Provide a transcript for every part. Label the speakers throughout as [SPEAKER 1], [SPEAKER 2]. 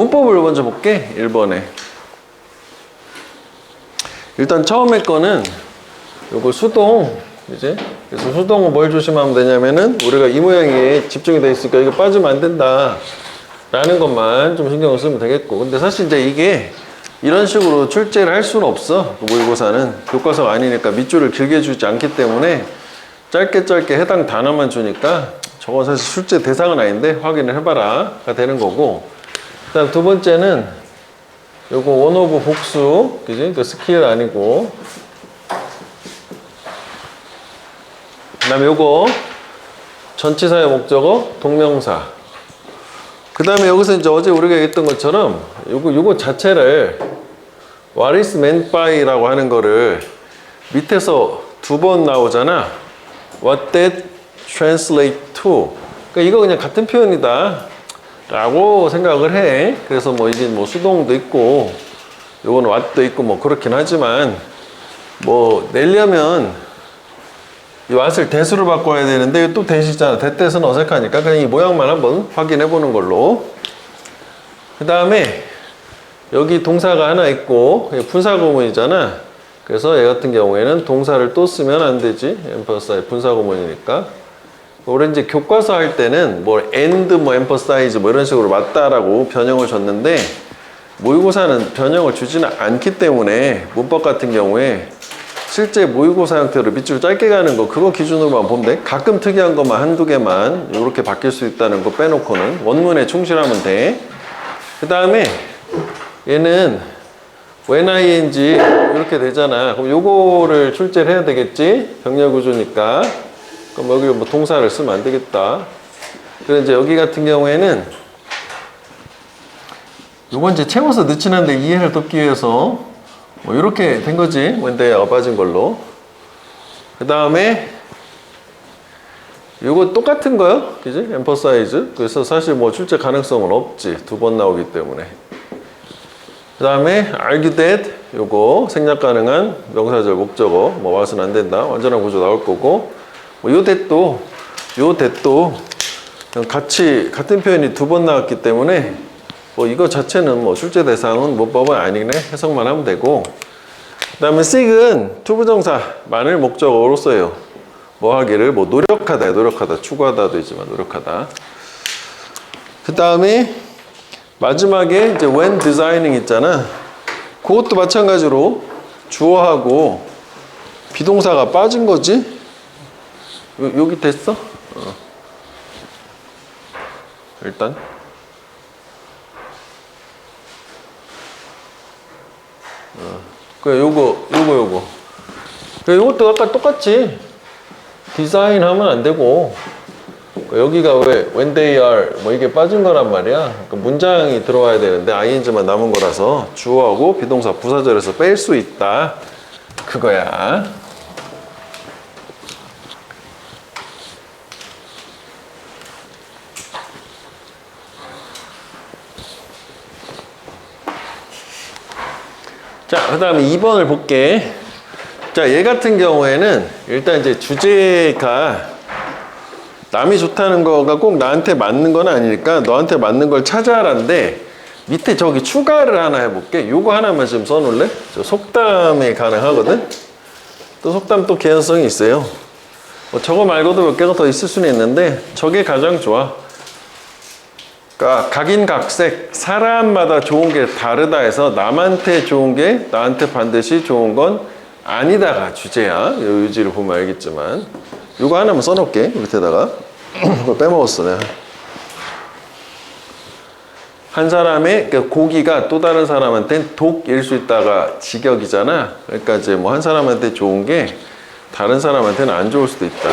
[SPEAKER 1] 문법을 먼저 볼게. 1번에. 일단 처음에 거는 요거 수동, 이제 그래서 수동은 뭘 조심하면 되냐면은 우리가 이 모양에 집중이 돼 있으니까 이거 빠지면 안 된다 라는 것만 좀 신경을 쓰면 되겠고, 근데 사실 이제 이게 이런 식으로 출제를 할 수는 없어. 모의고사는 교과서가 아니니까 밑줄을 길게 주지 않기 때문에 짧게 해당 단어만 주니까 저건 사실 출제 대상은 아닌데 확인을 해봐라가 되는 거고, 그 다음 두 번째는 요거 원 오브 복수, 그지? 그 스킬 아니고, 그 다음에 요거 전치사의 목적어 동명사, 그 다음에 여기서 이제 어제 우리가 얘기했던 것처럼 요거 자체를 what is meant by라고 하는 거를 밑에서 두 번 나오잖아. what that translate to. 그러니까 이거 그냥 같은 표현이다 라고 생각을 해. 그래서 뭐 이게 뭐 수동도 있고 요거는 what도 있고 뭐 그렇긴 하지만, 뭐 내려면 이 what을 대수로 바꿔야 되는데 또 대시잖아. 대뜻은 어색하니까 그냥 이 모양만 한번 확인해 보는 걸로. 그 다음에 여기 동사가 하나 있고 분사구문이잖아. 그래서 얘 같은 경우에는 동사를 또 쓰면 안 되지. emphasize 분사구문이니까. 우리 이제 교과서 할 때는 뭐 and 뭐 emphasize 뭐 이런 식으로 맞다라고 변형을 줬는데, 모의고사는 변형을 주지는 않기 때문에 문법 같은 경우에 실제 모의고사 형태로 밑줄 짧게 가는 거 그거 기준으로만 보면 돼. 가끔 특이한 것만 한두 개만 이렇게 바뀔 수 있다는 거 빼놓고는 원문에 충실하면 돼. 그 다음에 얘는 when ing 이렇게 되잖아. 그럼 요거를 출제를 해야 되겠지. 병렬 구조니까. 그럼 여기 뭐 동사를 쓰면 안 되겠다. 그래서 이제 여기 같은 경우에는 요건 이제 채워서 넣긴 한데 이해를 돕기 위해서 뭐 이렇게 된 거지. when they가 빠진 걸로. 그 다음에 요거 똑같은 거요. 그지? emphasize. 그래서 사실 뭐 출제 가능성은 없지. 두 번 나오기 때문에. 그 다음에 argue that. 요거 생략 가능한 명사절 목적어. 뭐 와서는 안 된다. 완전한 구조 나올 거고. 뭐 요 that도 같이 같은 표현이 두 번 나왔기 때문에 뭐 이거 자체는 뭐 출제 대상은 문법은 아니네. 해석만 하면 되고. 그 다음에 seek은 투부정사만을 목적어로 써요. 뭐 하기를 뭐 노력하다 추구하다도 있지만 노력하다. 그 다음에 마지막에 이제 when designing 있잖아. 그것도 마찬가지로 주어하고 비동사가 빠진 거지. 여기 됐어? 일단 요거 요것도 아까 똑같지. 디자인 하면 안 되고, 여기가 왜 when they are 뭐 이게 빠진 거란 말이야. 그러니까 문장이 들어와야 되는데 ing만 남은 거라서 주어하고 비동사 부사절에서 뺄 수 있다 그거야. 자, 그 다음에 2번을 볼게. 자, 얘 같은 경우에는 일단 이제 주제가 남이 좋다는 거가 꼭 나한테 맞는 건 아니니까 너한테 맞는 걸 찾아라인데, 밑에 저기 추가를 하나 해볼게. 요거 하나만 좀 써놓을래? 저 속담이 가능하거든? 또 속담 또 개연성이 있어요. 뭐 저거 말고도 몇 개가 더 있을 수는 있는데 저게 가장 좋아. 그러니까 각인각색 사람마다 좋은 게 다르다 해서 남한테 좋은 게 나한테 반드시 좋은 건 아니다가 주제야. 요 유지를 보면 알겠지만 요거 하나만 써놓을게. 밑에다가 그거 빼먹었어 내가. 한 사람의 고기가 또 다른 사람한테는 독일 수 있다가 직역이잖아. 그러니까 이제 뭐 한 사람한테 좋은 게 다른 사람한테는 안 좋을 수도 있다.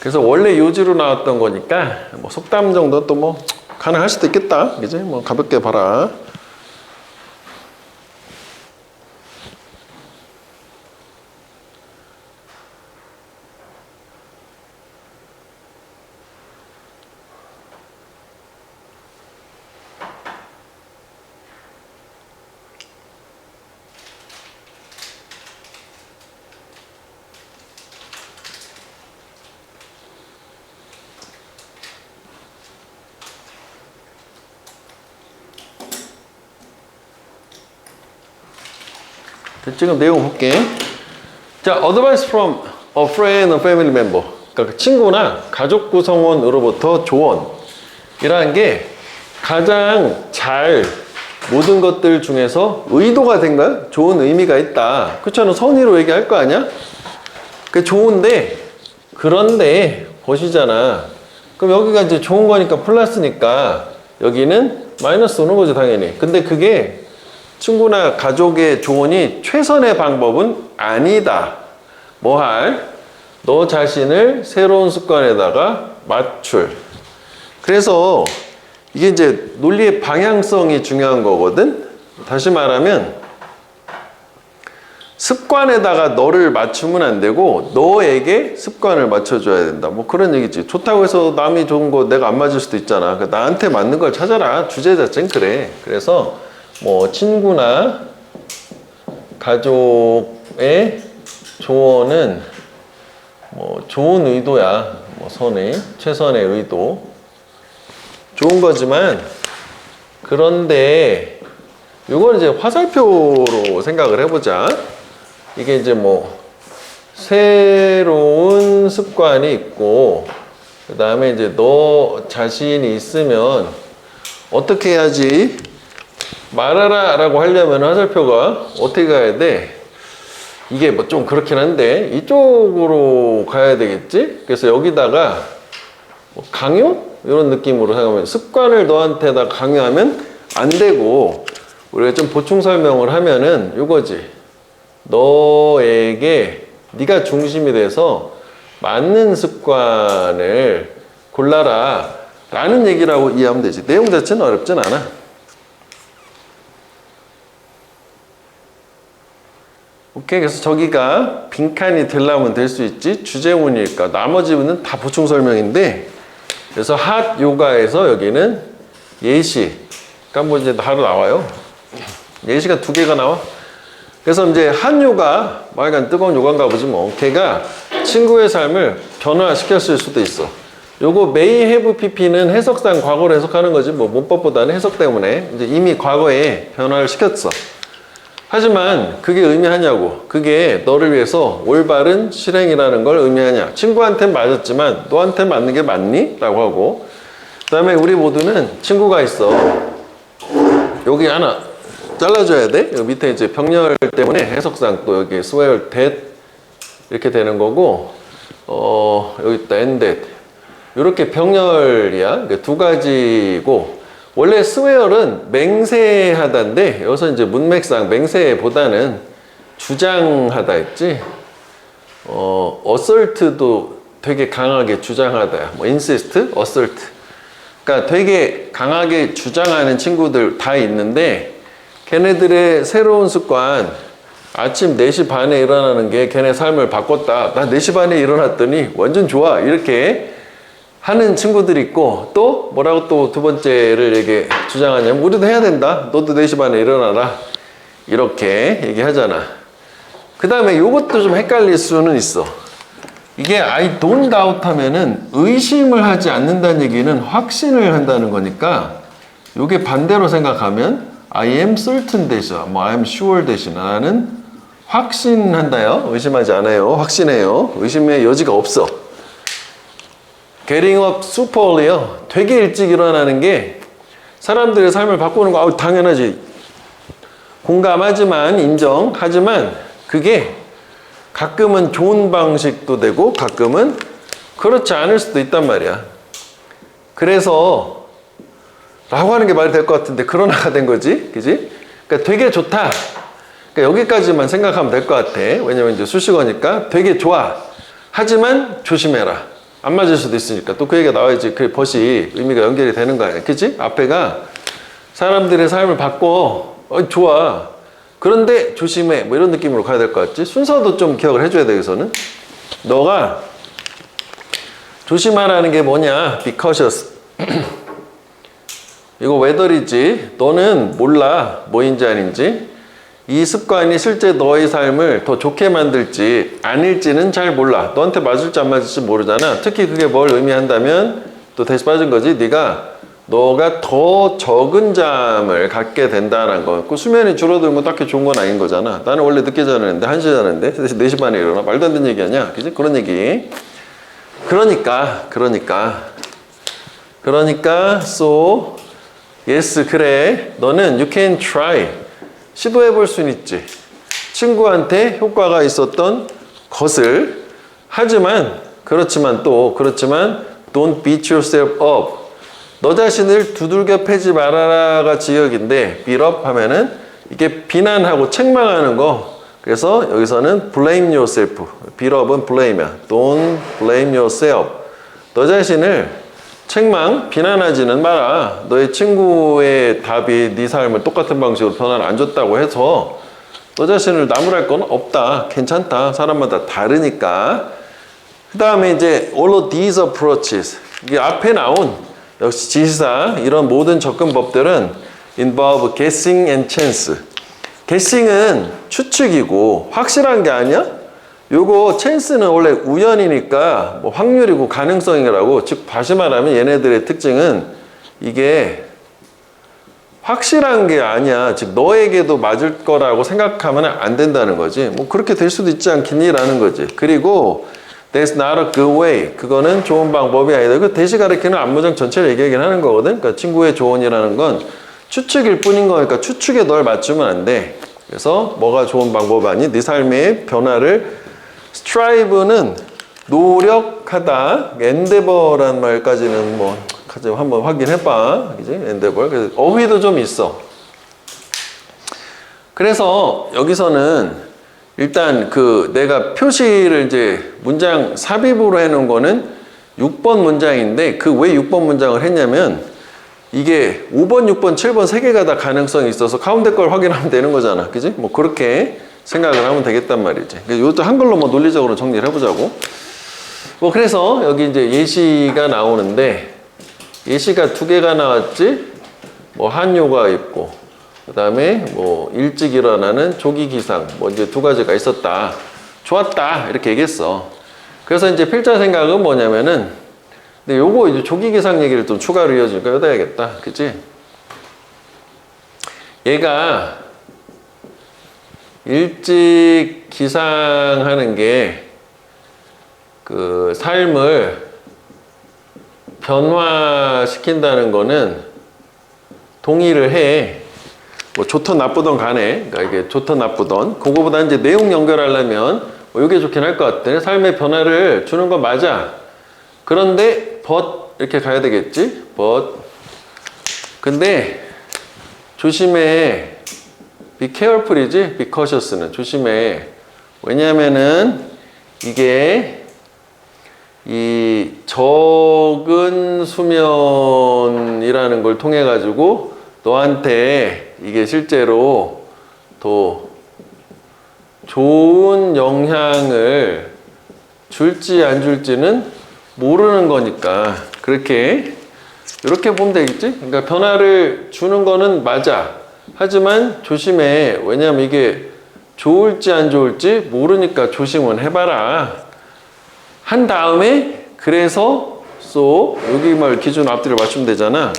[SPEAKER 1] 그래서 원래 요지로 나왔던 거니까 뭐 속담 정도 또 뭐 가능할 수도 있겠다. 그지? 뭐 가볍게 봐라. 지금 내용 볼게. 자, advice from a friend or family member. 그러니까 친구나 가족 구성원으로부터 조언이라는 게 가장 잘 모든 것들 중에서 의도가 된 거야. 좋은 의미가 있다. 그렇잖아. 선의로 얘기할 거 아니야? 그게 좋은데, 그런데 보시잖아. 그럼 여기가 이제 좋은 거니까 플러스니까 여기는 마이너스 오는 거죠, 당연히. 근데 그게 친구나 가족의 조언이 최선의 방법은 아니다. 뭐 할? 너 자신을 새로운 습관에다가 맞출. 그래서 이게 이제 논리의 방향성이 중요한 거거든. 다시 말하면 습관에다가 너를 맞추면 안 되고 너에게 습관을 맞춰줘야 된다. 뭐 그런 얘기지. 좋다고 해서 남이 좋은 거 내가 안 맞을 수도 있잖아. 그러니까 나한테 맞는 걸 찾아라. 주제 자체는 그래. 그래서 뭐 친구나 가족의 조언은 뭐 좋은 의도야. 뭐 선의, 최선의 의도. 좋은 거지만 그런데 이걸 이제 화살표로 생각을 해보자. 이게 이제 뭐 새로운 습관이 있고 그 다음에 이제 너 자신이 있으면 어떻게 해야지 말하라 라고 하려면 화살표가 어떻게 가야 돼? 이게 뭐 좀 그렇긴 한데 이쪽으로 가야 되겠지? 그래서 여기다가 뭐 강요? 이런 느낌으로 생각하면 습관을 너한테다 강요하면 안 되고 우리가 좀 보충 설명을 하면은 이거지. 너에게 네가 중심이 돼서 맞는 습관을 골라라 라는 얘기라고 이해하면 되지. 내용 자체는 어렵진 않아. 오케이. 그래서 저기가 빈칸이 되려면 될 수 있지. 주제문일까. 나머지는 다 보충 설명인데 그래서 핫 요가에서 여기는 예시. 그러니까 뭐 이제 바로 나와요. 예시가 2개가 나와. 그래서 이제 한 요가, 약간 뜨거운 요가인가 보지 뭐. 걔가 친구의 삶을 변화시켰을 수도 있어. 요거 may have pp는 해석상 과거로 해석하는 거지. 뭐 문법보다는 해석 때문에 이제 이미 과거에 변화를 시켰어. 하지만 그게 의미하냐고. 그게 너를 위해서 올바른 실행이라는 걸 의미하냐. 친구한테는 맞았지만 너한테 맞는 게 맞니? 라고 하고. 그 다음에 우리 모두는 친구가 있어. 여기 하나 잘라줘야 돼. 여기 밑에 이제 병렬 때문에 해석상 또 여기 swear that 이렇게 되는 거고, 여기 있다 ended. 이렇게 병렬이야. 2가지고, 원래 swear은 맹세하다인데, 여기서 이제 문맥상 맹세보다는 주장하다 했지. assert도 되게 강하게 주장하다야. 뭐 insist, assert. 그러니까 되게 강하게 주장하는 친구들 다 있는데, 걔네들의 새로운 습관, 아침 4시 반에 일어나는 게 걔네 삶을 바꿨다. 나 4시 반에 일어났더니 완전 좋아. 이렇게 하는 친구들이 있고, 또 뭐라고 또 2번째를 얘기 주장하냐면 우리도 해야 된다. 너도 4시 반에 일어나라. 이렇게 얘기하잖아. 그 다음에 이것도 좀 헷갈릴 수는 있어. 이게 I don't doubt 하면은 의심을 하지 않는다는 얘기는 확신을 한다는 거니까 이게 반대로 생각하면 I am certain 대신, 뭐 I am sure 대신 나는 확신한다요. 의심하지 않아요. 확신해요. 의심의 여지가 없어. Getting up super early요. 되게 일찍 일어나는 게 사람들의 삶을 바꾸는 거 당연하지. 공감하지만 인정하지만 그게 가끔은 좋은 방식도 되고 가끔은 그렇지 않을 수도 있단 말이야. 그래서 라고 하는 게 말이 될 것 같은데 그러나가 된 거지. 그지? 그러니까 되게 좋다. 그러니까 여기까지만 생각하면 될 것 같아. 왜냐면 이제 수식어니까 되게 좋아. 하지만 조심해라. 안 맞을 수도 있으니까. 또 그 얘기가 나와야지. 그 벗이 의미가 연결이 되는 거 아니야. 그치? 앞에가 사람들의 삶을 바꿔. 좋아. 그런데 조심해. 뭐 이런 느낌으로 가야 될 것 같지? 순서도 좀 기억을 해줘야 돼, 여기서는. 너가 조심하라는 게 뭐냐? Be cautious. 이거 whether이지. 너는 몰라. 뭐인지 아닌지. 이 습관이 실제 너의 삶을 더 좋게 만들지 아닐지는 잘 몰라. 너한테 맞을지 안 맞을지 모르잖아. 특히 그게 뭘 의미한다면 또 다시 빠진 거지. 네가 너가 더 적은 잠을 갖게 된다는 거. 그 수면이 줄어들면 딱히 좋은 건 아닌 거잖아. 나는 원래 늦게 자는데 1시에 자는데 4시 반에 일어나. 말도 안 되는 얘기 아니야. 그지? 그런 얘기. 그러니까 so yes 그래. 너는 you can try. 시도해 볼 수는 있지. 친구한테 효과가 있었던 것을. 하지만 그렇지만 don't beat yourself up. 너 자신을 두들겨 패지 말아라가 지역인데 beat up 하면은 이게 비난하고 책망하는 거. 그래서 여기서는 blame yourself. beat up은 blame이야. don't blame yourself. 너 자신을 책망, 비난하지는 마라. 너의 친구의 답이 네 삶을 똑같은 방식으로 변화를 안 줬다고 해서 너 자신을 나무랄 건 없다. 괜찮다. 사람마다 다르니까. 그 다음에 이제 all of these approaches. 이게 앞에 나온 역시 지시사 이런 모든 접근법들은 involve guessing and chance. guessing은 추측이고 확실한 게 아니야? 요거 chance는 원래 우연이니까 뭐 확률이고 가능성이라고. 즉 다시 말하면 얘네들의 특징은 이게 확실한 게 아니야. 즉 너에게도 맞을 거라고 생각하면 안 된다는 거지. 뭐 그렇게 될 수도 있지 않겠니? 라는 거지. 그리고 That's not a good way. 그거는 좋은 방법이 아니다. 그 대시 가리키는 안무장 전체를 얘기하긴 하는 거거든. 그러니까 친구의 조언이라는 건 추측일 뿐인 거니까 추측에 널 맞추면 안 돼. 그래서 뭐가 좋은 방법 아니? 네 삶의 변화를 strive는 노력하다. endeavor란 말까지는 뭐 한번 확인해봐. 그지? endeavor. 그래서 어휘도 좀 있어. 그래서 여기서는 일단 내가 표시를 이제 문장 삽입으로 해놓은 거는 6번 문장인데 그 왜 6번 문장을 했냐면 이게 5번, 6번, 7번 세 개가 다 가능성이 있어서 가운데 걸 확인하면 되는 거잖아. 그지? 뭐 그렇게 생각을 하면 되겠단 말이지. 이것도 한글로 뭐 논리적으로 정리를 해보자고. 뭐 그래서 여기 이제 예시가 나오는데 예시가 2개가 나왔지. 뭐 한요가 있고 그 다음에 뭐 일찍 일어나는 조기 기상 뭐 이제 2가지가 있었다. 좋았다. 이렇게 얘기했어. 그래서 이제 필자 생각은 뭐냐면은 근데 요거 이제 조기 기상 얘기를 좀 추가로 이어지니까 여다야겠다. 그치? 얘가 일찍 기상하는 게 그 삶을 변화시킨다는 거는 동의를 해. 뭐 좋든 나쁘든 간에, 그러니까 이게 좋든 나쁘든 그거보다 이제 내용 연결하려면 뭐 이게 좋긴 할 것 같아. 삶의 변화를 주는 건 맞아. 그런데 but 이렇게 가야 되겠지. but 근데 조심해. be careful이지. be cautious는 조심해. 왜냐하면은 이게 이 적은 수면이라는 걸 통해 가지고 너한테 이게 실제로 더 좋은 영향을 줄지 안 줄지는 모르는 거니까 그렇게 이렇게 보면 되겠지? 그러니까 변화를 주는 거는 맞아. 하지만 조심해. 왜냐하면 이게 좋을지 안 좋을지 모르니까 조심은 해봐라. 한 다음에 그래서 so 여기 말 기준 앞뒤를 맞추면 되잖아.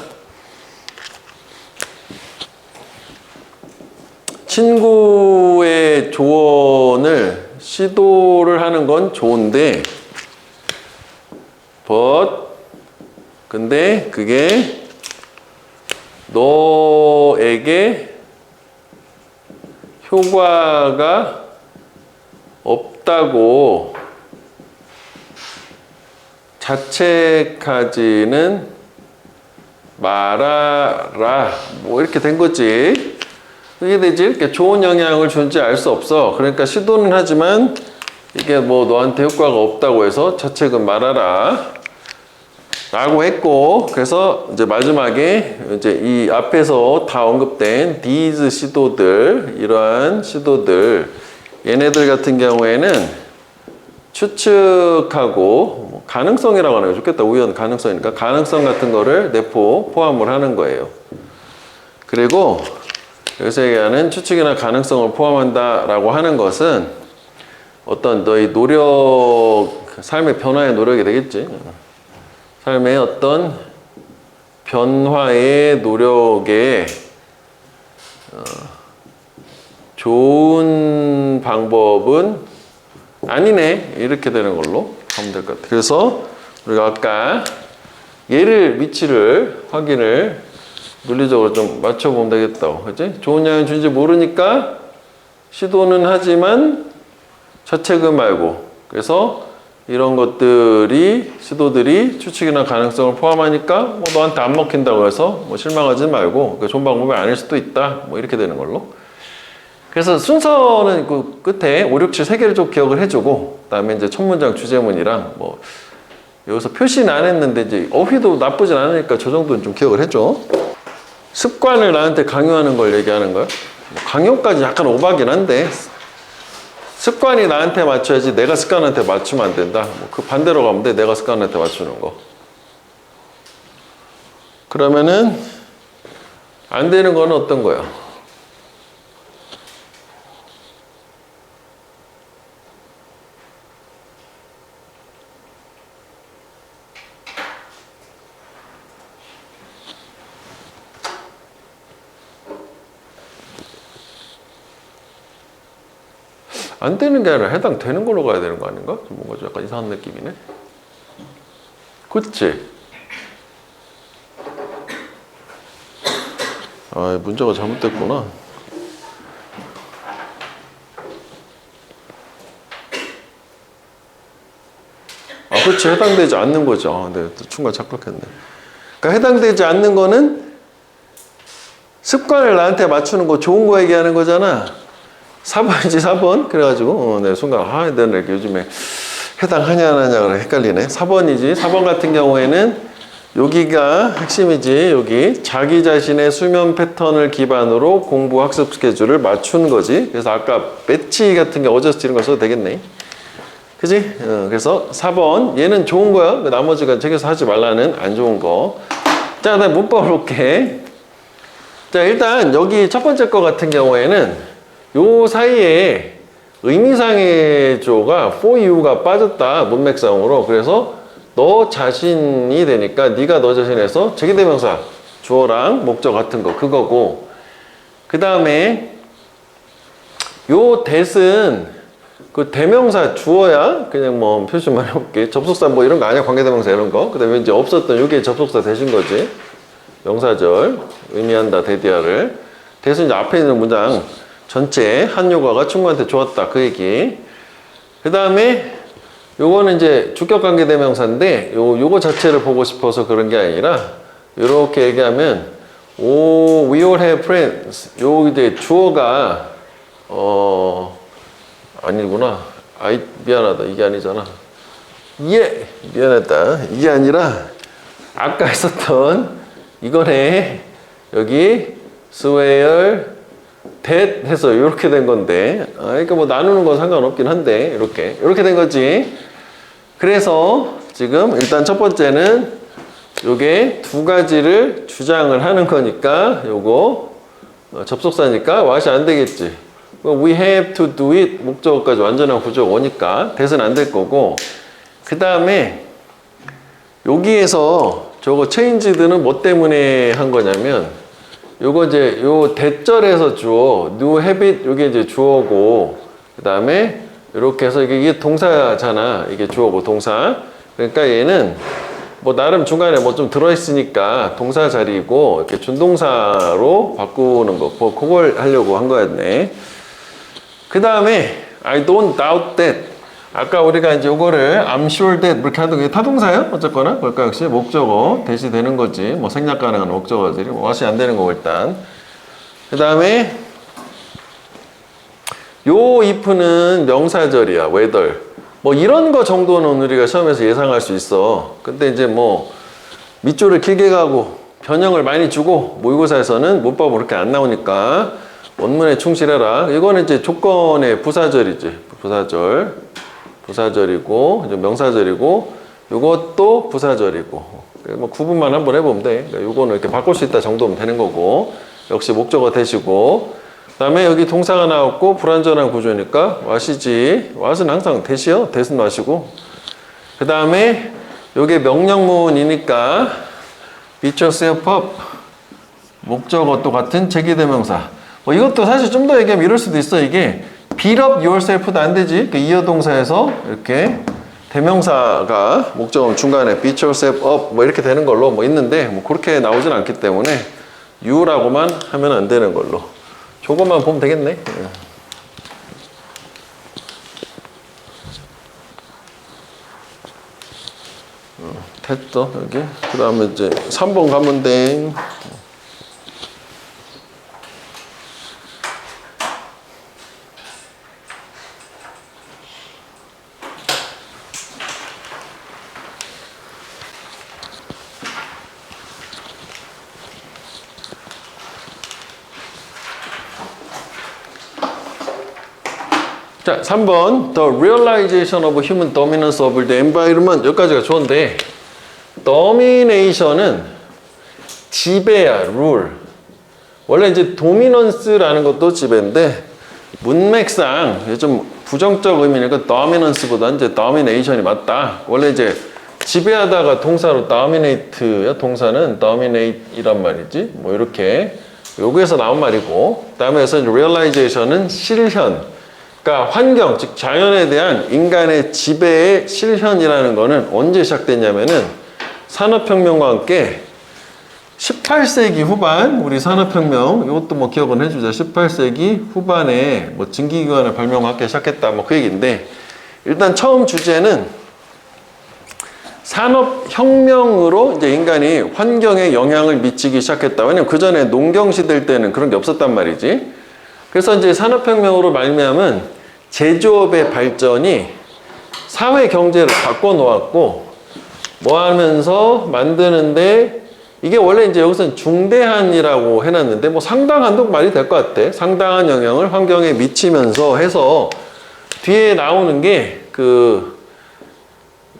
[SPEAKER 1] 친구의 조언을 시도를 하는 건 좋은데 근데 그게 너에게 효과가 없다고 자책하지는 말아라. 뭐 이렇게 된 거지. 그게 되지. 이렇게 좋은 영향을 준지 알 수 없어. 그러니까 시도는 하지만 이게 뭐 너한테 효과가 없다고 해서 자책은 말아라. 라고 했고, 그래서 이제 마지막에 이제 이 앞에서 다 언급된 these 시도들, 이러한 시도들, 얘네들 같은 경우에는 추측하고 가능성이라고 하는 게 좋겠다. 우연 가능성이니까 가능성 같은 거를 내포 포함을 하는 거예요. 그리고 여기서 얘기하는 추측이나 가능성을 포함한다라고 하는 것은 어떤 너의 노력, 삶의 변화의 노력이 되겠지. 삶의 어떤 변화의 노력에 좋은 방법은 아니네. 이렇게 되는 걸로 하면 될 것 같아요. 그래서 우리가 아까 얘를 위치를 확인을 물리적으로 좀 맞춰보면 되겠다. 그치? 좋은 영향을 준지 모르니까 시도는 하지만 자책은 말고. 그래서 이런 것들이 시도들이 추측이나 가능성을 포함하니까 뭐 너한테 안 먹힌다고 해서 뭐 실망하지 말고 좋은 방법이 아닐 수도 있다. 뭐 이렇게 되는 걸로. 그래서 순서는 그 끝에 5, 6, 7 세 개를 좀 기억을 해주고 그다음에 이제 첫 문장 주제문이랑 뭐 여기서 표시는 안 했는데 이제 어휘도 나쁘진 않으니까 저 정도는 좀 기억을 해줘. 습관을 나한테 강요하는 걸 얘기하는 거야. 뭐 강요까지 약간 오바긴 한데 습관이 나한테 맞춰야지 내가 습관한테 맞추면 안 된다. 뭐 그 반대로 가면 돼. 내가 습관한테 맞추는 거. 그러면은 안 되는 거는 어떤 거야? 안 되는 게 아니라 해당되는 걸로 가야 되는 거 아닌가? 좀 뭔가 좀 약간 이상한 느낌이네. 그치? 아, 문제가 잘못됐구나. 아, 그치. 해당되지 않는 거죠. 아, 네, 순간 착각했네. 그러니까 해당되지 않는 거는 습관을 나한테 맞추는 거 좋은 거 얘기하는 거잖아. 4번이지 4번. 그래가지고 네, 순간 내가 이렇게 요즘에 해당하냐 안 하냐 그래 헷갈리네. 4번이지. 4번 같은 경우에는 여기가 핵심이지. 여기 자기 자신의 수면 패턴을 기반으로 공부 학습 스케줄을 맞추는 거지. 그래서 아까 배치 같은 게 어저스트 이런 거 써도 되겠네. 그지? 그래서 4번 얘는 좋은 거야. 나머지가 책에서 하지 말라는 안 좋은 거. 자, 나 문법 볼게. 자, 일단 여기 첫 번째 거 같은 경우에는 요 사이에 의미상의 조가 for you가 빠졌다. 문맥상으로. 그래서 너 자신이 되니까 네가 너 자신에서 제기대명사 주어랑 목적 같은 거 그거고 그 다음에 요 that은 그 대명사 주어야 그냥 뭐 표시만 해볼게. 접속사 뭐 이런 거 아니야. 관계대명사 이런 거. 그 다음에 이제 없었던 요게 접속사 대신 거지. 명사절 의미한다. 대디아를 that은 이제 앞에 있는 문장 전체 한 요가가 친구한테 좋았다. 그 얘기. 그 다음에 요거는 이제 주격관계대명사인데 요거 자체를 보고 싶어서 그런 게 아니라 요렇게 얘기하면 we all have friends. 요 이제 주어가 아니구나. 미안하다. 이게 아니잖아. 예, 미안하다. 이게 아니라 아까 했었던 이거네. 여기 swear that 해서 이렇게 된 건데 그러니까 뭐 나누는 건 상관없긴 한데 이렇게 된 거지. 그래서 지금 일단 첫 번째는 요게 두 가지를 주장을 하는 거니까 요거 접속사니까 what이 안 되겠지. we have to do it 목적어까지 완전한 구조가 오니까 that은 안 될 거고 그 다음에 여기에서 저거 changed는 뭐 때문에 한 거냐면 요거 이제 요 대절에서 주어 new habit 요게 이제 주어고 그 다음에 이렇게 해서 이게 동사잖아. 이게 주어고 동사. 그러니까 얘는 뭐 나름 중간에 뭐 좀 들어있으니까 동사 자리고 이렇게 준동사로 바꾸는 거 그걸 하려고 한 거였네. 그 다음에 I don't doubt that 아까 우리가 이제 요거를 I'm sure that 이렇게 하던 게 타동사예요? 어쨌거나 그러니까 역시 목적어 대시 되는 거지. 뭐 생략 가능한 목적어들이 what이 안 되는 거고 일단. 그 다음에 요 if는 명사절이야. whether 뭐 이런 거 정도는 우리가 시험에서 예상할 수 있어. 근데 이제 뭐 밑줄을 길게 가고 변형을 많이 주고 모의고사에서는 문법으로 그렇게 안 나오니까 원문에 충실해라. 이거는 이제 조건의 부사절이지. 부사절이고 이제 명사절이고 이것도 부사절이고 뭐 구분만 한번 해보면 돼. 그러니까 이거는 이렇게 바꿀 수 있다 정도면 되는 거고 역시 목적어 대시고 그 다음에 여기 동사가 나왔고 불완전한 구조니까 what이지. what은 항상 대시요. that은 what이고 그 다음에 요게 명령문이니까 beat yourself up. 목적어 또 같은 제기대명사. 뭐 이것도 사실 좀 더 얘기하면 이럴 수도 있어. 이게 beat up yourself도 안 되지. 그 이어동사에서 이렇게 대명사가 목적어 중간에 beat yourself up 뭐 이렇게 되는 걸로 뭐 있는데 뭐 그렇게 나오진 않기 때문에 you라고만 하면 안 되는 걸로. 저것만 보면 되겠네. 됐어 여기. 그 다음에 이제 3번 가면 돼. 자, 3번 The realization of human dominance over the environment. 여기까지가 좋은데 domination은 지배야, 룰. 원래 이제 dominance라는 것도 지배인데 문맥상 좀 부정적 의미니까 dominance보다 이제 domination이 맞다. 원래 이제 지배하다가 동사로 dominate야. 동사는 dominate이란 말이지. 뭐 이렇게 여기에서 나온 말이고, 그다음에서 realization은 실현. 그러니까 환경, 즉 자연에 대한 인간의 지배의 실현이라는 거는 언제 시작됐냐면은 산업혁명과 함께 18세기 후반, 우리 산업혁명, 이것도 뭐 기억은 해주자. 18세기 후반에 뭐 증기기관을 발명과 함께 시작했다. 뭐 그 얘기인데, 일단 처음 주제는 산업혁명으로 이제 인간이 환경에 영향을 미치기 시작했다. 왜냐면 그 전에 농경시대 때는 그런 게 없었단 말이지. 그래서 이제 산업혁명으로 말미암은 제조업의 발전이 사회 경제를 바꿔놓았고, 뭐 하면서 만드는데, 이게 원래 이제 여기서는 중대한이라고 해놨는데, 뭐 상당한도 말이 될 것 같아. 상당한 영향을 환경에 미치면서 해서, 뒤에 나오는 게,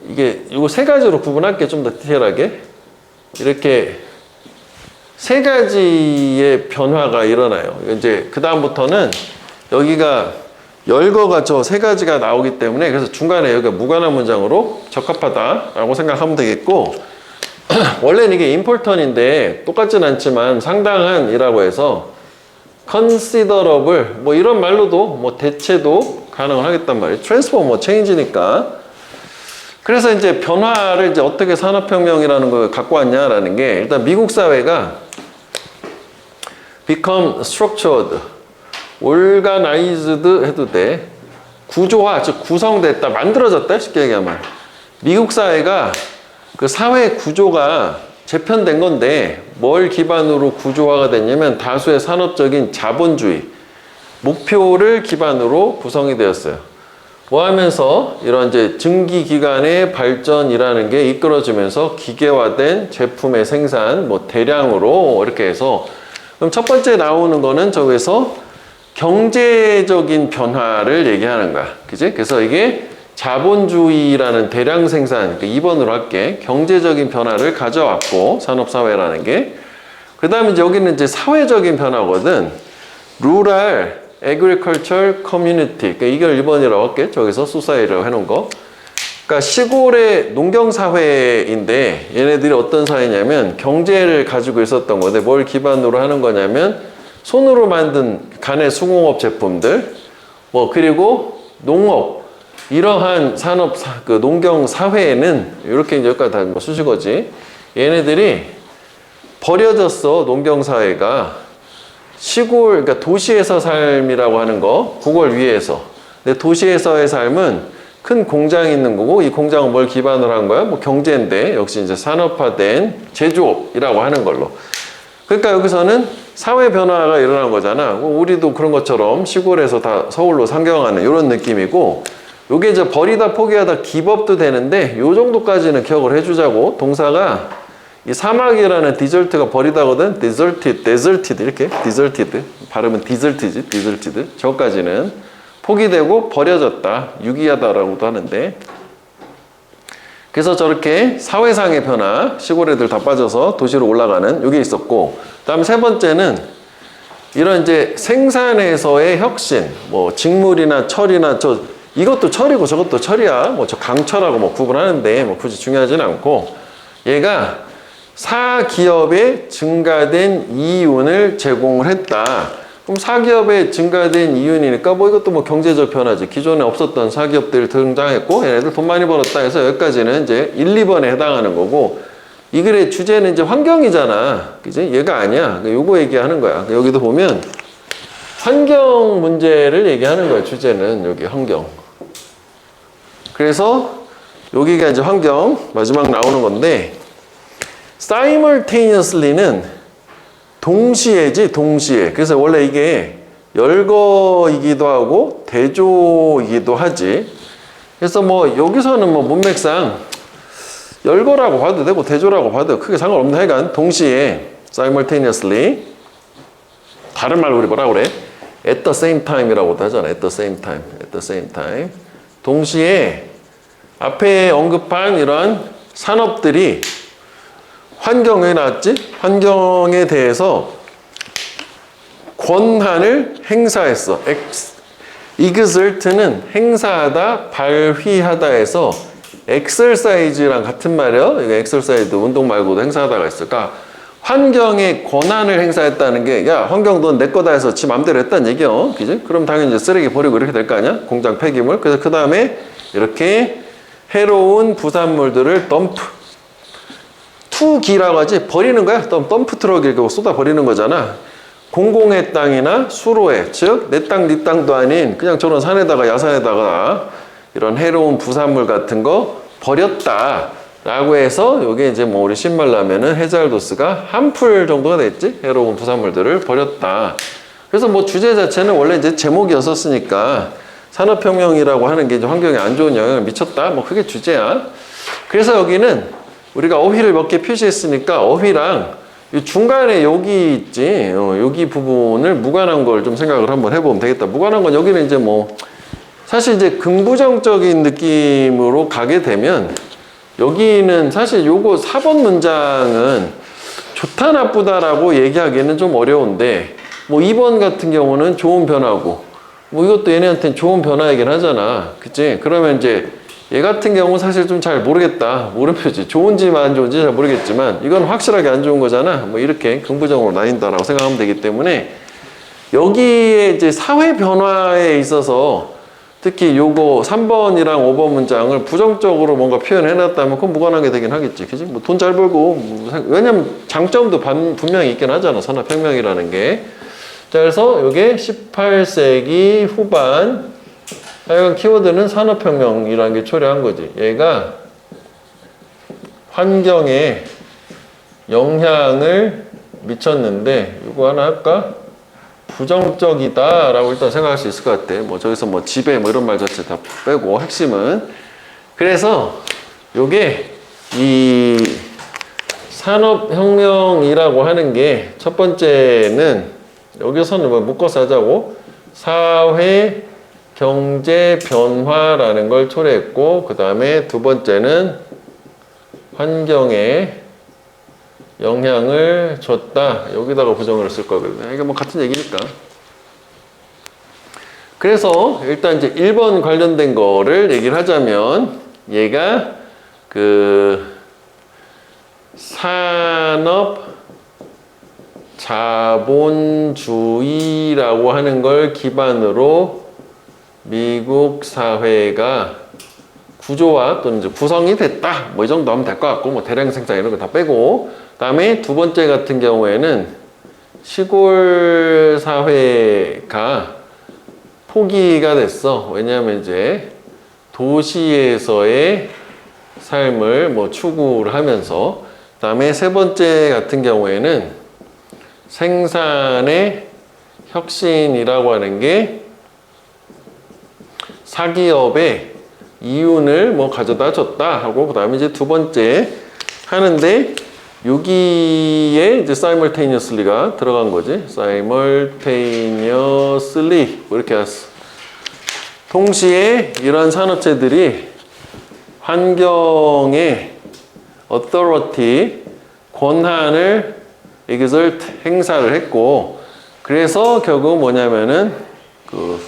[SPEAKER 1] 이게, 이거 세 가지로 구분할게, 좀 더 디테일하게. 이렇게 세 가지의 변화가 일어나요. 이제, 그다음부터는 여기가 열거가 저 세 가지가 나오기 때문에, 그래서 중간에 여기가 무관한 문장으로 적합하다라고 생각하면 되겠고, 원래는 이게 important인데 똑같진 않지만 상당한이라고 해서 considerable 뭐 이런 말로도 뭐 대체도 가능을 하겠단 말이에요. transform 뭐 change니까. 그래서 이제 변화를 이제 어떻게 산업혁명이라는 걸 갖고 왔냐라는 게, 일단 미국 사회가 become structured, organized 해도 돼. 구조화, 즉 구성됐다, 만들어졌다, 쉽게 얘기하면. 미국 사회가 그 사회 구조가 재편된 건데, 뭘 기반으로 구조화가 됐냐면 다수의 산업적인 자본주의 목표를 기반으로 구성이 되었어요. 뭐 하면서 이런 이제 증기기관의 발전이라는 게 이끌어지면서 기계화된 제품의 생산, 뭐 대량으로 이렇게 해서, 그럼 첫 번째 나오는 거는 저기서 경제적인 변화를 얘기하는 거야. 그지? 그래서 이게 자본주의라는 대량 생산, 그러니까 2번으로 할게. 경제적인 변화를 가져왔고, 산업사회라는 게. 그 다음에 여기는 이제 사회적인 변화거든. Rural Agriculture Community. 그러니까 이걸 1번이라고 할게. 저기서 society라고 해놓은 거. 그러니까 시골의 농경사회인데, 얘네들이 어떤 사회냐면 경제를 가지고 있었던 건데, 뭘 기반으로 하는 거냐면 손으로 만든 가내 수공업 제품들, 뭐 그리고 농업, 이러한 산업, 그 농경 사회에는 이렇게 이제 여기까지 다 뭐 수식어지. 얘네들이 버려졌어. 농경 사회가 시골, 그러니까 도시에서 삶이라고 하는 거, 그걸 위해서. 근데 도시에서의 삶은 큰 공장이 있는 거고, 이 공장은 뭘 기반으로 한 거야? 뭐 경제인데, 역시 이제 산업화된 제조업이라고 하는 걸로. 그러니까 여기서는 사회 변화가 일어난 거잖아. 우리도 그런 것처럼 시골에서 다 서울로 상경하는 이런 느낌이고, 요게 이제 버리다 포기하다 기법도 되는데, 요 정도까지는 기억을 해주자고. 동사가 이 사막이라는 디저트가 버리다거든. deserted 이렇게 deserted 발음은 desert지, deserted. 저까지는 포기되고 버려졌다, 유기하다라고도 하는데, 그래서 저렇게 사회상의 변화, 시골 애들 다 빠져서 도시로 올라가는 이게 있었고, 그다음 세 번째는 이런 이제 생산에서의 혁신, 뭐 직물이나 철이나 이것도 철이고 저것도 철이야. 뭐 저 강철하고 뭐 구분하는데 뭐 굳이 중요하진 않고, 얘가 사기업에 증가된 이윤을 제공을 했다. 그럼 사기업에 증가된 이윤이니까 뭐 이것도 뭐 경제적 변화지. 기존에 없었던 사기업들이 등장했고 얘네들 돈 많이 벌었다 해서 여기까지는 이제 1, 2번에 해당하는 거고 이 글의 주제는 이제 환경이잖아. 그지? 얘가 아니야. 요거 얘기하는 거야. 여기도 보면 환경 문제를 얘기하는 거야. 주제는 여기 환경. 그래서 여기가 이제 환경 마지막 나오는 건데 simultaneously는 동시에지 동시에. 그래서 원래 이게 열거이기도 하고 대조이기도 하지. 그래서 뭐 여기서는 뭐 문맥상 열거라고 봐도 되고 대조라고 봐도 크게 상관없는 하여간 동시에 simultaneously 다른 말로 우리 뭐라 그래? at the same time이라고도 하잖아. at the same time. at the same time. 동시에 앞에 언급한 이러한 산업들이 환경에 나왔지? 환경에 대해서 권한을 행사했어. exert는 행사하다, 발휘하다 해서 exercise랑 같은 말이에요. 이거 exercise 운동 말고도 행사하다가 있을까? 환경에 권한을 행사했다는 게, 야, 환경 넌 내 거다 해서 지 맘대로 했다는 얘기요. 그지? 그럼 당연히 이제 쓰레기 버리고 이렇게 될 거 아니야? 공장 폐기물. 그래서 그 다음에 이렇게 해로운 부산물들을 덤프. 투기라고 하지? 버리는 거야. 덤프 트럭 이렇게 쏟아 버리는 거잖아. 공공의 땅이나 수로에, 즉, 내 땅, 네 땅도 아닌 그냥 저런 산에다가 야산에다가 이런 해로운 부산물 같은 거 버렸다. 라고 해서 요게 이제 뭐 우리 신말로 하면은 해잘도스가 한 풀 정도가 됐지? 해로운 부산물들을 버렸다. 그래서 뭐 주제 자체는 원래 이제 제목이었었으니까 산업혁명이라고 하는 게 이제 환경에 안 좋은 영향을 미쳤다. 뭐 그게 주제야. 그래서 여기는 우리가 어휘를 몇 개 표시했으니까 어휘랑 이 중간에 여기 있지. 여기 부분을 무관한 걸 좀 생각을 한번 해보면 되겠다. 무관한 건 여기는 이제 뭐 사실 이제 긍부정적인 느낌으로 가게 되면 여기는 사실 요거 4번 문장은 좋다 나쁘다라고 얘기하기에는 좀 어려운데 뭐 2번 같은 경우는 좋은 변화고 뭐 이것도 얘네한테는 좋은 변화이긴 하잖아. 그치? 그러면 이제 얘 같은 경우 사실 좀 잘 모르겠다. 물음표지. 좋은지 안 좋은지 잘 모르겠지만 이건 확실하게 안 좋은 거잖아. 뭐 이렇게 긍부정으로 나뉜다라고 생각하면 되기 때문에 여기에 이제 사회 변화에 있어서 특히 요거 3번이랑 5번 문장을 부정적으로 뭔가 표현해놨다면 그건 무관하게 되긴 하겠지. 그지? 뭐 돈 잘 벌고. 왜냐면 장점도 분명히 있긴 하잖아. 산업혁명이라는 게. 자, 그래서 요게 18세기 후반 하여간 키워드는 산업혁명이라는 게 초래한 거지. 얘가 환경에 영향을 미쳤는데 이거 하나 할까? 부정적이다 라고 일단 생각할 수 있을 것 같아. 뭐 저기서 뭐 지배 뭐 이런 말 자체 다 빼고 핵심은 그래서 요게 이 산업혁명이라고 하는 게 첫 번째는 여기서는 뭐 묶어서 하자고 사회 경제 변화라는 걸 초래했고 그 다음에 두 번째는 환경에 영향을 줬다. 여기다가 부정을 쓸 거거든요. 이게 뭐 같은 얘기니까. 그래서 일단 이제 1번 관련된 거를 얘기를 하자면 얘가 그 산업 자본주의라고 하는 걸 기반으로 미국 사회가 구조화 또는 이제 구성이 됐다. 뭐 이 정도 하면 될 것 같고, 뭐 대량 생산 이런 거 다 빼고. 다음에 두 번째 같은 경우에는 시골 사회가 포기가 됐어. 왜냐하면 이제 도시에서의 삶을 뭐 추구를 하면서. 다음에 세 번째 같은 경우에는 생산의 혁신이라고 하는 게 사기업의 이윤을 뭐 가져다 줬다 하고, 그 다음에 이제 두 번째 하는데 여기에 이제 simultaneously가 들어간 거지. simultaneously 뭐 이렇게 왔어. 동시에 이런 산업체들이 환경의 authority 권한을 exert 행사를 했고, 그래서 결국 뭐냐면은 그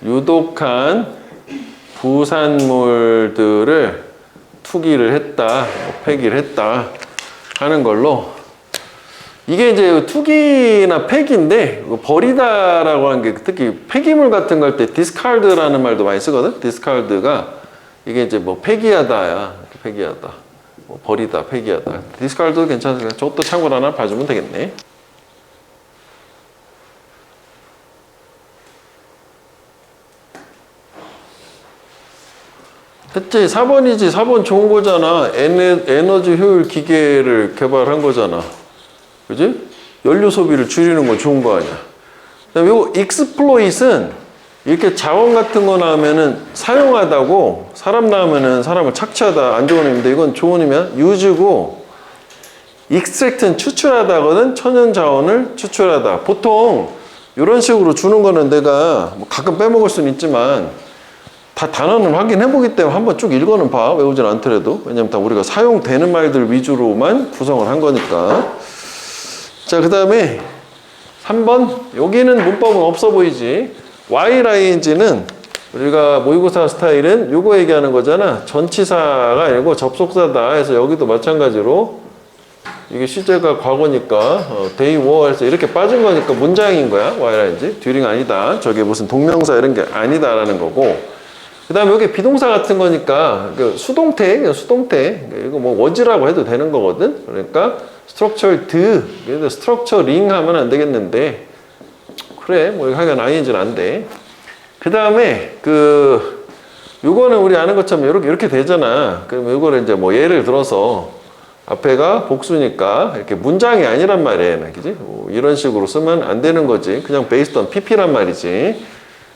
[SPEAKER 1] 유독한 부산물들을 투기를 했다, 폐기를 했다. 하는 걸로. 이게 이제 투기나 폐기인데 버리다라고 하는 게 특히 폐기물 같은 거 할 때 디스카드라는 말도 많이 쓰거든. 디스카드가 이게 이제 뭐 폐기하다야, 폐기하다, 뭐 버리다, 폐기하다. 디스카드도 괜찮으니까 저것도 참고로 하나 봐주면 되겠네. 했지. 4번이지. 4번 좋은 거잖아. 에너지 효율 기계를 개발한 거잖아. 그지? 연료 소비를 줄이는 거 좋은 거 아니야. 그다음에 요 익스플로잇은 이렇게 자원 같은 거 나오면은 사용하다고, 사람 나오면은 사람을 착취하다, 안 좋은 의미인데 이건 좋은 의미야. 유즈고, 익스트랙트는 추출하다거든. 천연 자원을 추출하다. 보통 이런 식으로 주는 거는 내가 뭐 가끔 빼먹을 수는 있지만 다 단어는 확인해보기 때문에 한번 쭉 읽어는 봐. 외우진 않더라도. 왜냐면 다 우리가 사용되는 말들 위주로만 구성을 한 거니까. 자, 그 다음에 3번. 여기는 문법은 없어 보이지. Y라인지는 우리가 모의고사 스타일은 요거 얘기하는 거잖아. 전치사가 아니고 접속사다 해서 여기도 마찬가지로 이게 시제가 과거니까 they were 해서 이렇게 빠진 거니까 문장인 거야. Y라인지. 듀링 아니다. 저게 무슨 동명사 이런 게 아니다라는 거고. 그 다음에 여기 비동사 같은 거니까 수동태, 수동태. 이거 뭐 was라고 해도 되는 거거든. 그러니까 structured, structuring 하면 안 되겠는데 그래, 뭐 하여간 ing는 안 돼. 그 다음에 요거는 우리 아는 것처럼 이렇게 되잖아. 그럼 요거를 이제 뭐 예를 들어서 앞에가 복수니까 이렇게 문장이 아니란 말이에요. 그지? 뭐 이런 식으로 쓰면 안 되는 거지. 그냥 based on pp란 말이지.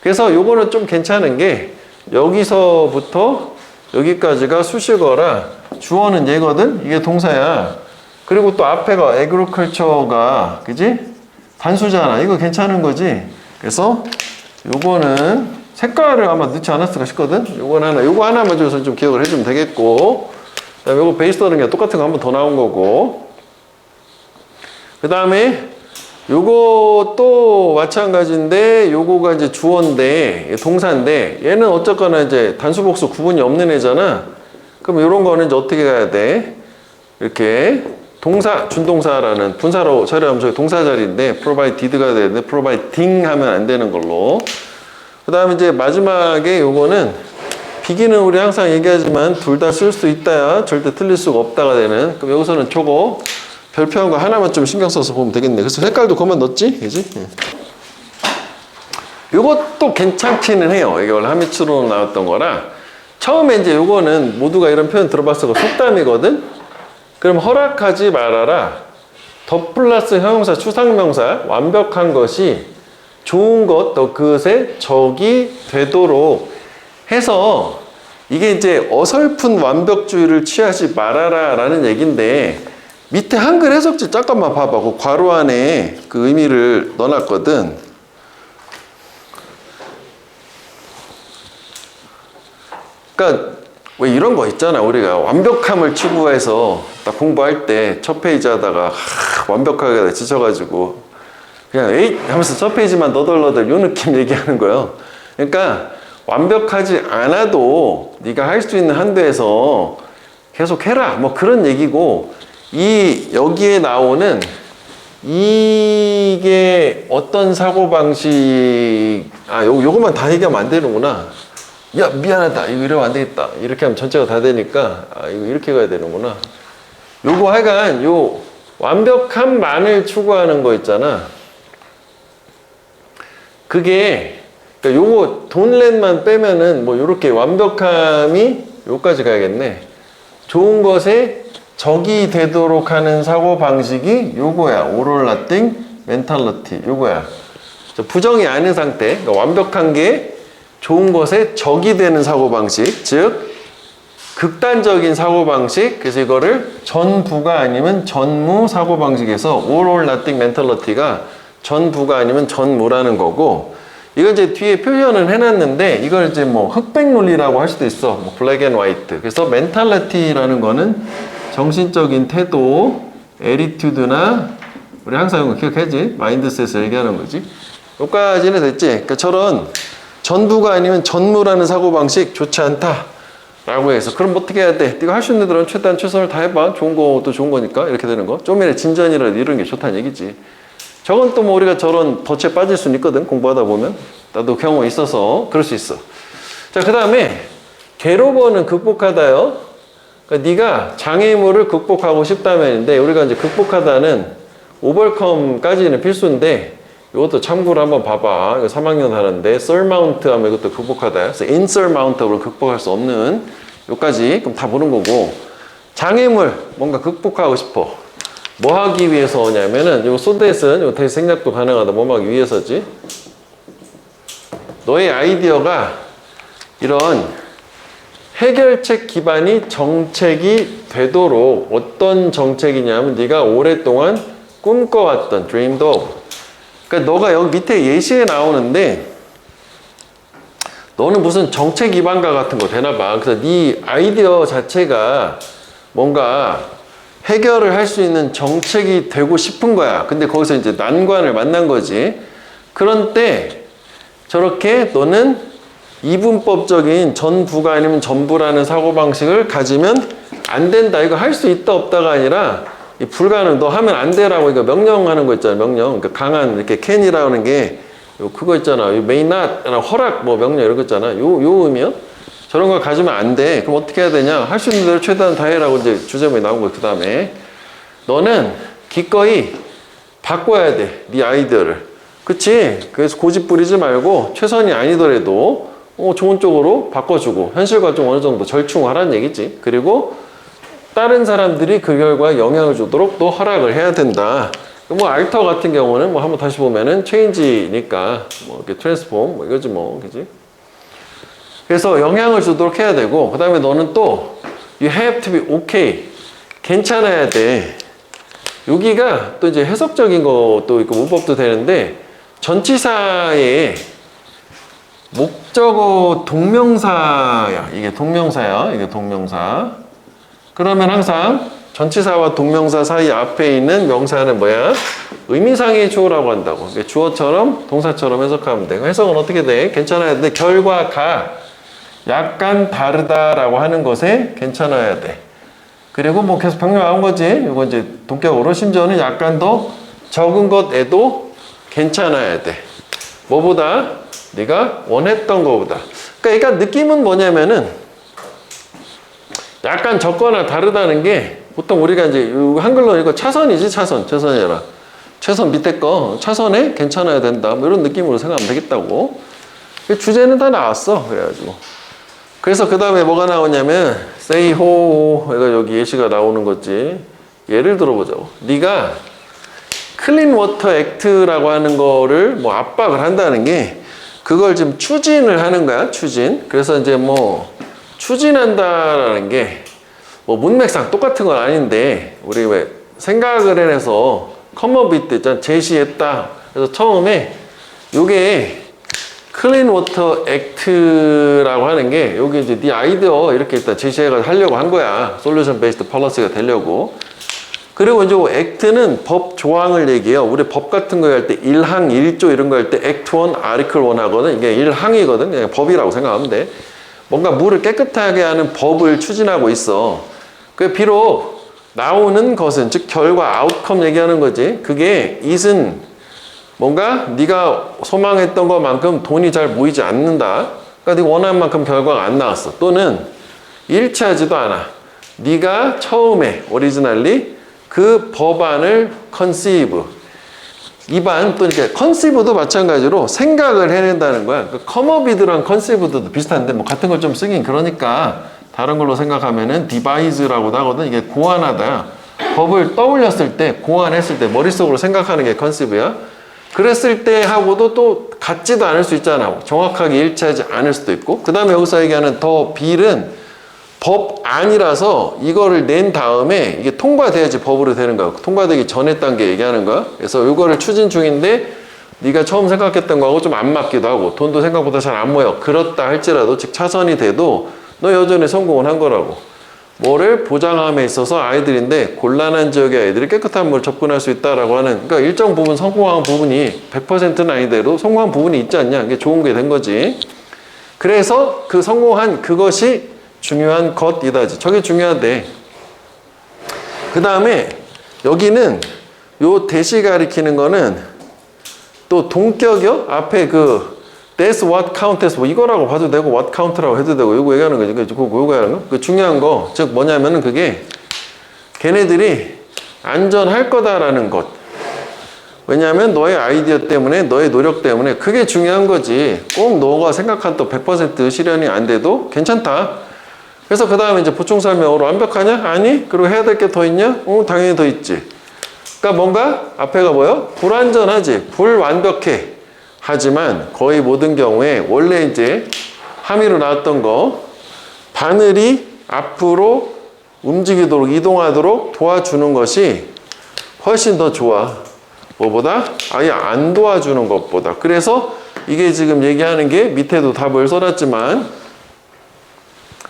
[SPEAKER 1] 그래서 요거는 좀 괜찮은 게 여기서부터 여기까지가 수식어라 주어는 얘거든. 이게 동사야. 그리고 또 앞에가 agriculture가 그지? 단수잖아. 이거 괜찮은 거지. 그래서 요거는 색깔을 아마 넣지 않았을까 싶거든. 요거 하나만 줘서 좀 기억을 해주면 되겠고, 그다음에 요거 베이스 하는 게 똑같은 거 한 번 더 나온 거고, 그 다음에 요거 또 마찬가지인데 요거가 이제 주어인데 동사인데 얘는 어쨌거나 이제 단수 복수 구분이 없는 애잖아. 그럼 요런 거는 이제 어떻게 가야 돼? 이렇게 동사, 준동사라는 분사로 처리하면 저기 동사 자리인데 provided가 되는데 providing 하면 안 되는 걸로. 그 다음에 이제 마지막에 요거는 비기는 우리 항상 얘기하지만 둘 다 쓸 수 있다야 절대 틀릴 수가 없다가 되는. 그럼 여기서는 저거 별표한 거 하나만 좀 신경 써서 보면 되겠네. 그래서 색깔도 그만 넣었지? 그지? 요것도 괜찮기는 해요. 이게 원래 하미츠로 나왔던 거라. 처음에 이제 요거는 모두가 이런 표현 들어봤을 거 속담이거든? 그럼 허락하지 말아라. 더 플러스 형용사, 추상명사, 완벽한 것이 좋은 것, 또 그것에 적이 되도록 해서 이게 이제 어설픈 완벽주의를 취하지 말아라 라는 얘기인데 밑에 한글 해석지 잠깐만 봐봐. 그 괄호 안에 그 의미를 넣어놨거든. 그러니까 왜 이런 거 있잖아. 우리가 완벽함을 추구해서 딱 공부할 때 첫 페이지 하다가 완벽하게 지쳐가지고 그냥 에잇 하면서 첫 페이지만 너덜너덜 요 느낌 얘기하는 거예요. 그러니까 완벽하지 않아도 네가 할 수 있는 한도에서 계속 해라. 뭐 그런 얘기고, 여기에 나오는 이게 어떤 사고방식, 요것만 다 얘기하면 안 되는구나. 야, 미안하다. 이거 이러면 안 되겠다. 이렇게 하면 전체가 다 되니까, 이거 이렇게 가야 되는구나. 요거 하여간, 완벽함만을 추구하는 거 있잖아. 그게, 그러니까 요거 돈렛만 빼면은 뭐 요렇게 완벽함이 요까지 가야겠네. 좋은 것에 적이 되도록 하는 사고방식이 요거야. 오롤라띵 멘탈러티. 요거야. 부정이 아닌 상태. 그러니까 완벽한 게 좋은 것에 적이 되는 사고방식, 즉 극단적인 사고방식. 그래서 이거를 전부가 아니면 전무 사고방식에서 all or nothing mentality가 전부가 아니면 전무라는 거고, 이걸 이제 뒤에 표현을 해놨는데 이걸 이제 뭐 흑백 논리라고 할 수도 있어. 뭐 블랙 앤 화이트. 그래서 멘탈리티라는 거는 정신적인 태도, 에리튜드나 우리 항상 이거 기억하지? 마인드셋을 얘기하는 거지. 여기까지는 됐지? 그러니까 저런 전부가 아니면 전무라는 사고방식 좋지 않다 라고 해서 그럼 어떻게 해야 돼? 네가 할 수 있는 대로 최대한 최선을 다해봐. 좋은 것도 좋은 거니까 이렇게 되는 거. 좀이라도 진전이라도 이런 게 좋다는 얘기지. 저건 또 뭐 우리가 저런 덫에 빠질 수는 있거든. 공부하다 보면. 나도 경험이 있어서 그럴 수 있어. 자, 그 다음에 게로버는 극복하다요. 그러니까 네가 장애물을 극복하고 싶다면인데 우리가 이제 극복하다는 오버컴까지는 필수인데 이것도 참고로 한번 봐봐. 이거 3학년 하는데 surmount 하면 이것도 극복하다. 그래서 insurmountable 극복할 수 없는 요까지 그럼 다 보는 거고 장애물 뭔가 극복하고 싶어. 뭐 하기 위해서냐면은 요 소댓은 요 대시 생략도 가능하다. 뭐 하기 위해서지. 너의 아이디어가 이런 해결책 기반이 정책이 되도록 어떤 정책이냐면 네가 오랫동안 꿈꿔왔던 dreamed of. 그러니까 너가 여기 밑에 예시에 나오는데 너는 무슨 정책 기반가 같은 거 되나 봐. 그래서 네 아이디어 자체가 뭔가 해결을 할 수 있는 정책이 되고 싶은 거야. 근데 거기서 이제 난관을 만난 거지. 그런 때 저렇게 너는 이분법적인 전부가 아니면 전부라는 사고방식을 가지면 안 된다. 이거 할 수 있다 없다가 아니라 이 불가능. 너 하면 안 되라고 이거 명령하는 거 있잖아. 명령. 그러니까 강한 이렇게 can이라는 게 그거 있잖아. may not 허락 뭐 명령 이런 거 있잖아. 요 의미요. 저런 걸 가지면 안 돼. 그럼 어떻게 해야 되냐? 할 수 있는 대로 최대한 다해라고 이제 주제문이 나온 거야. 그 다음에 너는 기꺼이 바꿔야 돼. 네 아이디어를. 그치? 그래서 고집 부리지 말고 최선이 아니더라도 좋은 쪽으로 바꿔주고 현실과 좀 어느 정도 절충하라는 얘기지. 그리고 다른 사람들이 그 결과에 영향을 주도록 또 허락을 해야 된다. 뭐 알터 같은 경우는 뭐 한번 다시 보면은 체인지니까 뭐 이렇게 트랜스폼 뭐 이거지 뭐 그지? 그래서 영향을 주도록 해야 되고 그 다음에 너는 또 you have to be okay 괜찮아야 돼. 여기가 또 이제 해석적인 것도 있고 문법도 되는데 전치사의 목적어 동명사야. 이게 동명사야. 이게 동명사. 그러면 항상 전치사와 동명사 사이 앞에 있는 명사는 뭐야? 의미상의 주어라고 한다고. 주어처럼 동사처럼 해석하면 돼. 해석은 어떻게 돼? 괜찮아야 돼. 결과가 약간 다르다라고 하는 것에 괜찮아야 돼. 그리고 뭐 계속 병렬 나온 거지. 이거 이제 동격으로 심지어는 약간 더 적은 것에도 괜찮아야 돼. 뭐보다? 네가 원했던 것보다. 그러니까 느낌은 뭐냐면은 약간 적거나 다르다는 게 보통 우리가 이제 한글로 이거 차선이지 최선이라. 최선 밑에 거 차선에 괜찮아야 된다. 뭐 이런 느낌으로 생각하면 되겠다고. 주제는 다 나왔어. 그래가지고. 그래서 그 다음에 뭐가 나오냐면 say ho 이거 여기 예시가 나오는 거지. 예를 들어보자고. 네가 클린 워터 액트라고 하는 거를 뭐 압박을 한다는 게 그걸 지금 추진을 하는 거야. 추진. 그래서 이제 뭐 추진한다라는 게 뭐 문맥상 똑같은 건 아닌데 우리 왜 생각을 해내서 컴어비트 있잖아. 제시했다. 그래서 처음에 요게 클린 워터 액트라고 하는 게 여기 이제 네 아이디어 이렇게 일단 제시해가지고 하려고 한 거야. 솔루션 베이스드 폴리시가 되려고. 그리고 이제 액트는 법 조항을 얘기해요. 우리 법 같은 거 할 때 1항 1조 이런 거 할 때 액트 1, 아리클 1 하거든. 이게 1항이거든. 그냥 법이라고 생각하면 돼. 뭔가 물을 깨끗하게 하는 법을 추진하고 있어. 그 비록 나오는 것은 즉 결과 아웃컴 얘기하는 거지. 그게 it은 뭔가 네가 소망했던 것만큼 돈이 잘 모이지 않는다. 그러니까 네가 원하는 만큼 결과가 안 나왔어. 또는 일치하지도 않아. 네가 처음에 오리지널리 그 법안을 컨시브 입안 또 이렇게 컨시브도 마찬가지로 생각을 해낸다는 거야. 그 컴어비드랑 컨시브도 비슷한데 뭐 같은 걸 좀 쓰긴 그러니까 다른 걸로 생각하면은 디바이즈라고도 하거든. 이게 고안하다. 법을 떠올렸을 때 고안했을 때 머릿속으로 생각하는 게 컨시브야. 그랬을 때 하고도 또 같지도 않을 수 있잖아. 정확하게 일치하지 않을 수도 있고. 그 다음에 여기서 얘기하는 더 빌은 법안이라서 이거를 낸 다음에 이게 통과돼야지 법으로 되는 거야. 통과되기 전에 단계 얘기하는 거야. 그래서 이거를 추진 중인데 네가 처음 생각했던 거하고 좀 안 맞기도 하고 돈도 생각보다 잘 안 모여. 그렇다 할지라도 즉 차선이 돼도 너 여전히 성공을 한 거라고. 뭐를 보장함에 있어서 아이들인데 곤란한 지역의 아이들이 깨끗한 물을 접근할 수 있다라고 하는 그러니까 일정 부분 성공한 부분이 100%는 아니더라도 성공한 부분이 있지 않냐. 이게 좋은 게 된 거지. 그래서 그 성공한 그것이 중요한 것이다지. 저게 중요하대. 그 다음에 여기는 요 대시 가리키는 거는 또 동격이요? 앞에 그 That's what counts 뭐 이거라고 봐도 되고 what count라고 해도 되고 이거 얘기하는 거지. 그거 얘기하는 거. 그 중요한 거. 즉 뭐냐면은 그게 걔네들이 안전할 거다라는 것. 왜냐하면 너의 아이디어 때문에 너의 노력 때문에 그게 중요한 거지. 꼭 너가 생각한 또 100% 실현이 안 돼도 괜찮다. 그래서 그 다음에 이제 보충 설명으로 완벽하냐? 아니. 그리고 해야 될 게 더 있냐? 당연히 더 있지. 그러니까 뭔가 앞에가 뭐요? 불완전하지. 불완벽해. 하지만 거의 모든 경우에 원래 이제 함의로 나왔던 거 바늘이 앞으로 움직이도록 이동하도록 도와주는 것이 훨씬 더 좋아. 뭐보다? 아예 안 도와주는 것보다. 그래서 이게 지금 얘기하는 게 밑에도 답을 써놨지만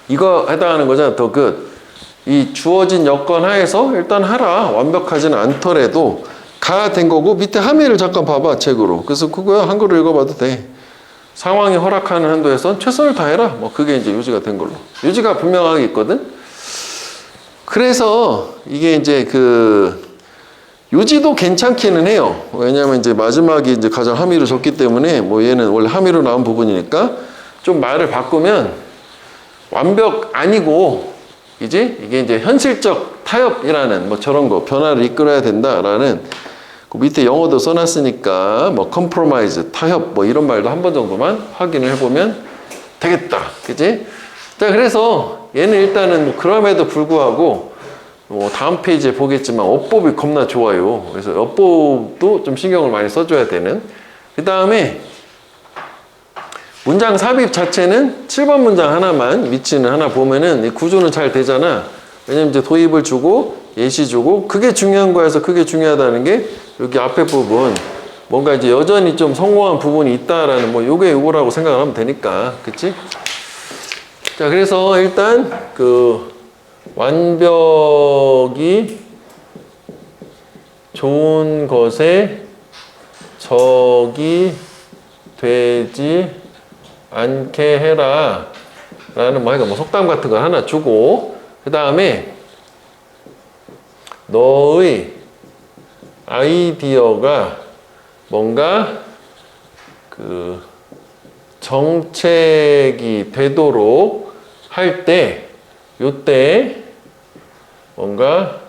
[SPEAKER 1] 이거 해당하는 거잖아. 더 good. 이 주어진 여건 하에서 일단 하라. 완벽하지는 않더라도 가 된 거고 밑에 함의를 잠깐 봐봐 책으로. 그래서 그거야 한글로 읽어봐도 돼. 상황이 허락하는 한도에선 최선을 다해라. 뭐 그게 이제 요지가 된 걸로. 요지가 분명하게 있거든. 그래서 이게 이제 그 요지도 괜찮기는 해요. 왜냐하면 이제 마지막이 이제 가장 함의로 줬기 때문에 뭐 얘는 원래 함의로 나온 부분이니까 좀 말을 바꾸면 완벽 아니고 이제 이게 이제 현실적 타협이라는 뭐 저런 거 변화를 이끌어야 된다라는 그 밑에 영어도 써놨으니까 뭐 compromise 타협 뭐 이런 말도 한 번 정도만 확인을 해보면 되겠다. 그지? 자, 그래서 얘는 일단은 뭐 그럼에도 불구하고 뭐 다음 페이지에 보겠지만 어법이 겁나 좋아요. 그래서 어법도 좀 신경을 많이 써줘야 되는. 그 다음에 문장 삽입 자체는 7번 문장 하나만 위치는 하나 보면은 이 구조는 잘 되잖아. 왜냐면 이제 도입을 주고 예시 주고 그게 중요한 거여서 그게 중요하다는 게 여기 앞에 부분 뭔가 이제 여전히 좀 성공한 부분이 있다라는 뭐 요게 요거라고 생각을 하면 되니까. 그치? 자, 그래서 일단 그 완벽이 좋은 것에 적이 되지 않게 해라 라는 뭐 속담 같은 거 하나 주고 그 다음에 너의 아이디어가 뭔가 그 정책이 되도록 할 때 요때 뭔가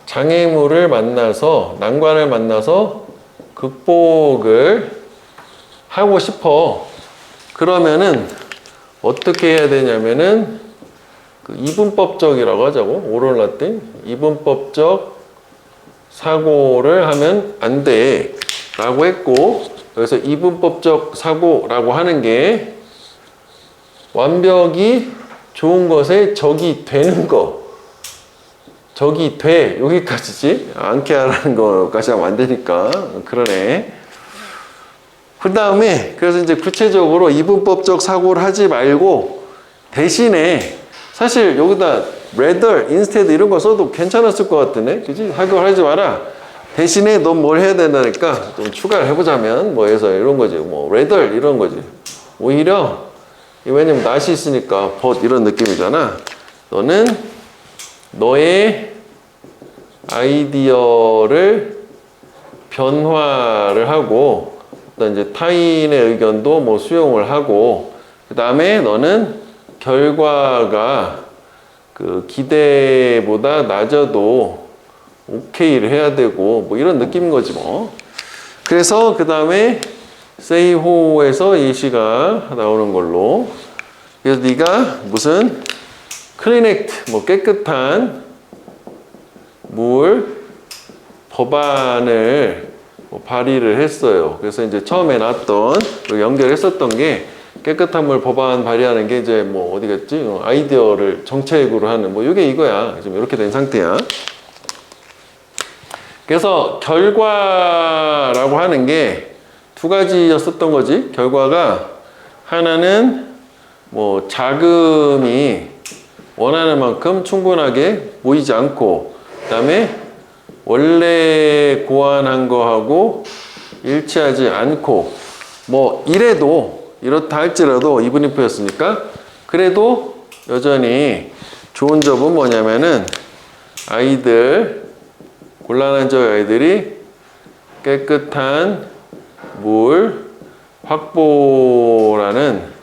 [SPEAKER 1] 장애물을 만나서 난관을 만나서 극복을 하고 싶어. 그러면은 어떻게 해야 되냐면은 그 이분법적이라고 하자고. 오럴 라틴 이분법적 사고를 하면 안 돼 라고 했고, 그래서 이분법적 사고라고 하는 게 완벽이 좋은 것에 적이 되는 거, 적이 돼 여기까지지 않게 하라는 거까지 하면 안 되니까. 그러네. 그 다음에 그래서 이제 구체적으로 이분법적 사고를 하지 말고 대신에 사실 여기다 rather, instead 이런 거 써도 괜찮았을 것 같으네. 그지? 사고를 하지 마라. 대신에 넌 뭘 해야 된다니까 좀 추가를 해보자면 뭐 해서 이런 거지. 뭐 rather 이런 거지. 오히려 왜냐면 낫이 있으니까 but 이런 느낌이잖아. 너는 너의 아이디어를 변화를 하고 그다음 이제 타인의 의견도 뭐 수용을 하고 그 다음에 너는 결과가 그 기대보다 낮아도 오케이를 해야 되고 뭐 이런 느낌인 거지 뭐. 그래서 그 다음에 say ho에서 예시가 나오는 걸로. 그래서 네가 무슨 clean act 뭐 깨끗한 물 법안을 뭐 발의를 했어요. 그래서 이제 처음에 나왔던 연결했었던 게 깨끗한 물 법안 발의하는 게 이제 뭐 어디 갔지? 아이디어를 정책으로 하는 뭐 이게 이거야. 지금 이렇게 된 상태야. 그래서 결과라고 하는 게 두 가지였었던 거지. 결과가 하나는 뭐 자금이 원하는 만큼 충분하게 모이지 않고 그다음에 원래 고안한 거하고 일치하지 않고 뭐 이래도 이렇다 할지라도 이분입표였으니까 그래도 여전히 좋은 점은 뭐냐면은 아이들, 곤란한 저 아이들이 깨끗한 물 확보라는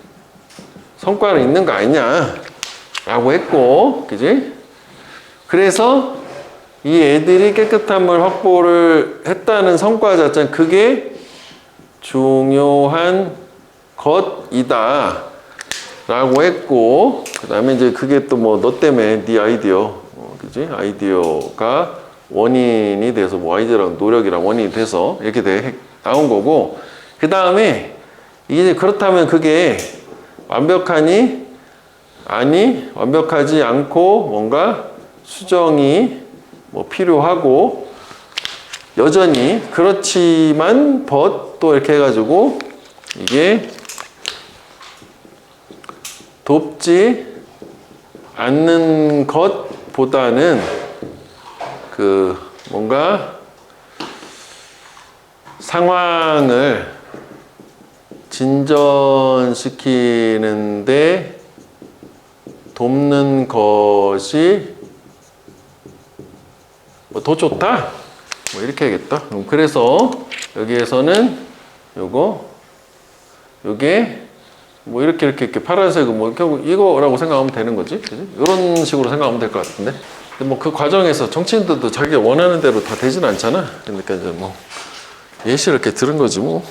[SPEAKER 1] 성과는 있는 거 아니냐 라고 했고, 그지? 그래서 이 애들이 깨끗한 물 확보를 했다는 성과 자체는 그게 중요한 것이다 라고 했고, 그 다음에 이제 그게 또 뭐 너 때문에 네 아이디어, 그지? 아이디어가 원인이 돼서 뭐 아이디어랑 노력이랑 원인이 돼서 이렇게 나온 거고, 그 다음에 이게 그렇다면 그게 완벽하니? 아니, 완벽하지 않고 뭔가 수정이 뭐 필요하고, 여전히 그렇지만 또 이렇게 해가지고 이게 돕지 않는 것보다는 그 뭔가 상황을 진전시키는데 돕는 것이 뭐 더 좋다? 뭐 이렇게 해야겠다. 그래서 여기에서는 요게 뭐 이렇게 파란색은 뭐 결국 이거라고 생각하면 되는 거지, 그지? 이런 식으로 생각하면 될 것 같은데. 근데 뭐 그 과정에서 정치인들도 자기가 원하는 대로 다 되진 않잖아. 그러니까 이제 뭐 예시를 이렇게 들은 거지 뭐.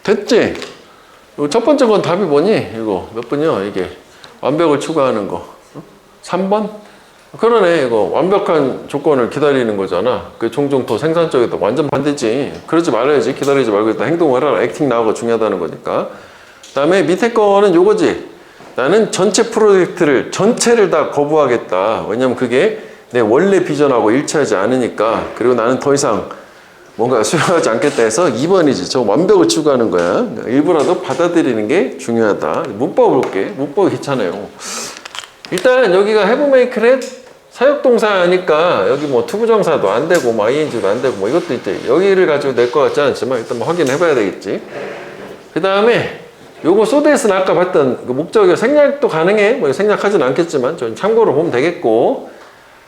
[SPEAKER 1] 됐지? 첫 번째 건 답이 뭐니? 이거 몇 번이요? 이게 완벽을 추구하는 거. 3번? 그러네. 이거 완벽한 조건을 기다리는 거잖아. 그 종종 더 생산 쪽에도 완전 반대지. 그러지 말아야지. 기다리지 말고 일단 행동을 해라. 액팅 나오고 중요하다는 거니까. 그 다음에 밑에 거는 요거지. 나는 전체 프로젝트를 전체를 다 거부하겠다. 왜냐면 그게 내 원래 비전하고 일치하지 않으니까. 그리고 나는 더 이상 뭔가 수용하지 않겠다 해서 2번이지. 저 완벽을 추구하는 거야. 일부라도 받아들이는 게 중요하다. 문법 볼게. 문법이 괜찮아요. 일단 여기가 have make를 사역동사니까 여기 뭐 투부정사도 안 되고 뭐 ing도 안 되고 뭐 이것도 있지. 여기를 가지고 낼 것 같지 않지만 일단 뭐 확인해 봐야 되겠지. 그 다음에 요거 소데스는 아까 봤던 그 목적어 생략도 가능해. 뭐 생략하진 않겠지만 좀 참고로 보면 되겠고,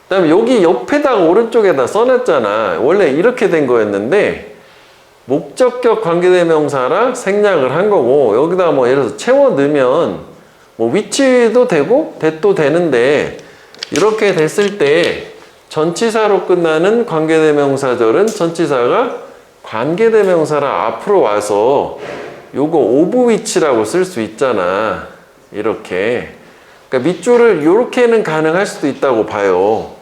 [SPEAKER 1] 그 다음에 여기 옆에다가 오른쪽에다 써놨잖아. 원래 이렇게 된 거였는데 목적격 관계대명사라 생략을 한 거고, 여기다가 뭐 예를 들어서 채워 넣으면 뭐 위치도 되고 that도 되는데, 이렇게 됐을 때 전치사로 끝나는 관계대명사절은 전치사가 관계대명사라 앞으로 와서 요거 오브 위치라고 쓸 수 있잖아. 이렇게. 그러니까 밑줄을 이렇게는 가능할 수도 있다고 봐요.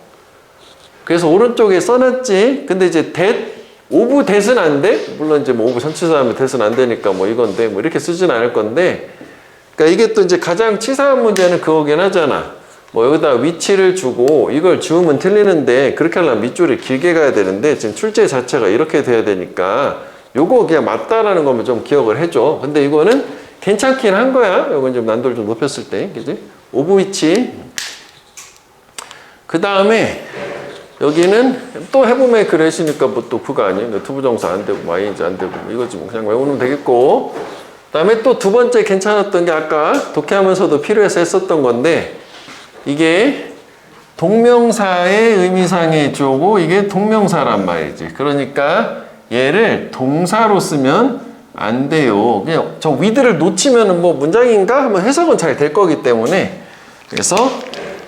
[SPEAKER 1] 그래서 오른쪽에 써놨지. 근데 이제 오브 that은 안 돼. 물론 이제 뭐 오브 전치사하면 that은 안 되니까 뭐 이건데 뭐 이렇게 쓰진 않을 건데, 그러니까 이게 또 이제 가장 치사한 문제는 그거긴 하잖아. 뭐 여기다 위치를 주고 이걸 주우면 틀리는데, 그렇게 하려면 밑줄이 길게 가야 되는데 지금 출제 자체가 이렇게 돼야 되니까 요거 그냥 맞다라는 거면 좀 기억을 해줘. 근데 이거는 괜찮긴 한 거야. 요건 좀 난도를 좀 높였을 때, 그지? 오브 위치. 그 다음에 여기는 또 have make를 했으니까 뭐 또 그거 아니에요. 투부정사 안 되고 뭐 ing 안 되고 뭐 이거지 뭐 그냥 외우면 되겠고. 그 다음에 또 두 번째 괜찮았던 게 아까 독해하면서도 필요해서 했었던 건데, 이게 동명사의 의미상의 주어고 이게 동명사란 말이지. 그러니까 얘를 동사로 쓰면 안 돼요. 그냥 저 with를 놓치면 뭐 문장인가 하면 해석은 잘 될 거기 때문에, 그래서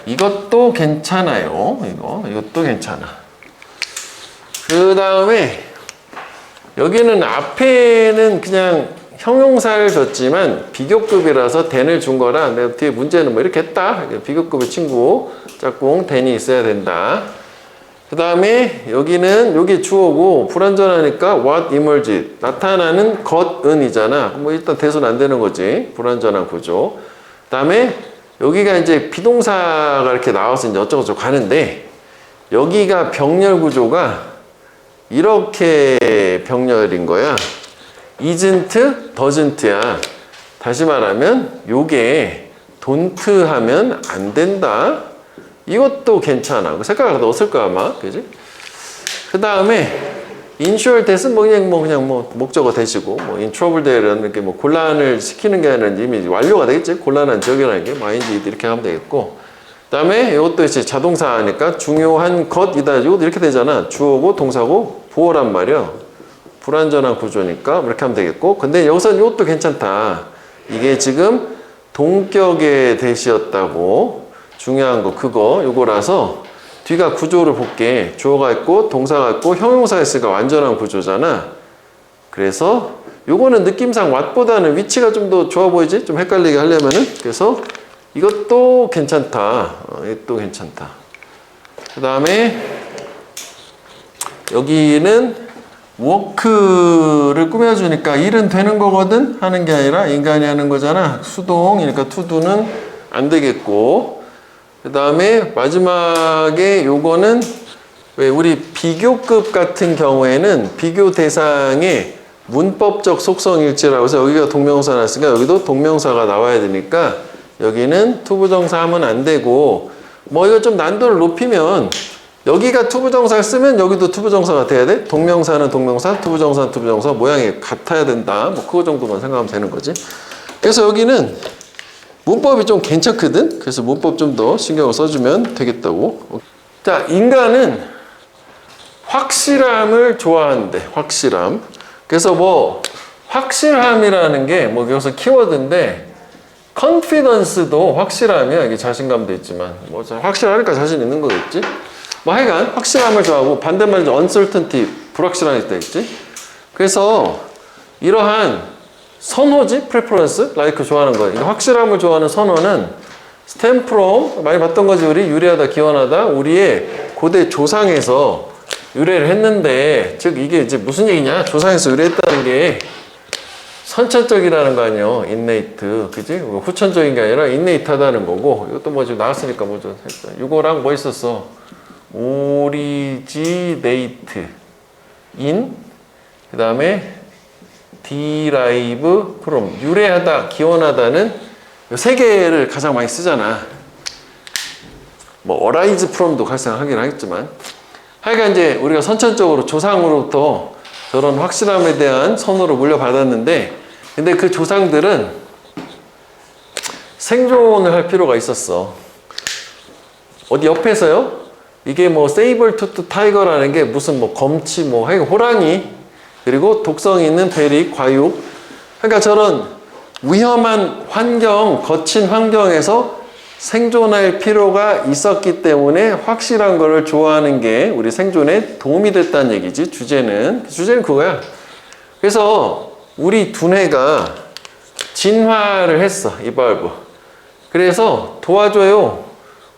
[SPEAKER 1] 이것도 괜찮아요. 이것도 괜찮아. 그 다음에 여기는 앞에는 그냥 형용사를 줬지만 비교급이라서 then을 준 거라 내가 뒤에 문제는 뭐 이렇게 했다. 비교급의 친구 짝꿍 then이 있어야 된다. 그 다음에 여기는 여기 주어고 불완전하니까 what emerged 나타나는 것은이잖아. 뭐 일단 대수는 안 되는 거지. 불완전한 구조. 그 다음에 여기가 이제 비동사가 이렇게 나와서 이제 어쩌고저쩌고 가는데, 여기가 병렬 구조가 이렇게 병렬인 거야. isn't, doesn't야. 다시 말하면 요게 don't 하면 안 된다. 이것도 괜찮아. 색깔을 넣었을 거야 아마, 그지? 그 다음에 ensure that은 그냥 목적어 대시고 in trouble there라는 이렇게 곤란을 시키는 게 아니라 이미 완료가 되겠지. 곤란한 지역이라는 게 ing 이렇게 하면 되겠고. 그 다음에 이것도 이제 자동사니까 중요한 것이다. 이것도 이렇게 되잖아. 주어고 동사고 보어란 말이야. 불완전한 구조니까 이렇게 하면 되겠고. 근데 여기서는 이것도 괜찮다. 이게 지금 동격의 대시였다고. 중요한 거 그거 요거라서 뒤가 구조를 볼게. 주어가 있고 동사가 있고 형용사가 있으니까 완전한 구조잖아. 그래서 요거는 느낌상 what보다는 위치가 좀 더 좋아 보이지? 좀 헷갈리게 하려면은. 그래서 이것도 괜찮다. 이것도 괜찮다. 그 다음에 여기는 워크를 꾸며주니까 일은 되는 거거든? 하는 게 아니라 인간이 하는 거잖아. 수동이니까 투두는 안 되겠고. 그 다음에 마지막에 요거는 왜 우리 비교급 같은 경우에는 비교 대상의 문법적 속성일지라고 해서 여기가 동명사 났으니까 여기도 동명사가 나와야 되니까 여기는 투부정사 하면 안 되고 이거 좀 난도를 높이면 여기가 투부정사를 쓰면 여기도 투부정사가 돼야 돼. 동명사는 동명사, 투부정사는 투부정사 모양이 같아야 된다. 그거 정도만 생각하면 되는 거지. 그래서 여기는 문법이 좀 괜찮거든. 그래서 문법 좀 더 신경을 써주면 되겠다고. 자, 인간은 확실함을 좋아한대. 확실함. 그래서 확실함이라는 게 여기서 키워드인데 confidence도 확실함이야. 이게 자신감도 있지만 확실하니까 자신 있는 거겠지. 하여간 확실함을 좋아하고 반대말로 uncertainty 불확실함이 있다 했지. 그래서 이러한 선호지 preference like 좋아하는 거. 확실함을 좋아하는 선호는 stem from 많이 봤던 거지. 우리 유래하다 기원하다 우리의 고대 조상에서 유래를 했는데 즉 이게 이제 무슨 얘기냐? 조상에서 유래했다는 게 선천적이라는 거 아니에요. innate, 그지? 후천적인 게 아니라 innate하다는 거고. 이것도 지금 나왔으니까 좀 했다. 이거랑 있었어? originate, in, 그 다음에 derive from, 유래하다, 기원하다는 이 세 개를 가장 많이 쓰잖아. arise from도 발생하긴 하겠지만. 하여간 이제 우리가 선천적으로 조상으로부터 저런 확실함에 대한 선호를 물려받았는데, 근데 그 조상들은 생존을 할 필요가 있었어. 어디 옆에서요? 이게 세이벌 투트 타이거라는 게 무슨 검치, 호랑이, 그리고 독성이 있는 베리, 과육. 그러니까 저런 위험한 환경, 거친 환경에서 생존할 필요가 있었기 때문에 확실한 거를 좋아하는 게 우리 생존에 도움이 됐다는 얘기지. 주제는 그거야. 그래서 우리 두뇌가 진화를 했어. 이발브. 그래서 도와줘요.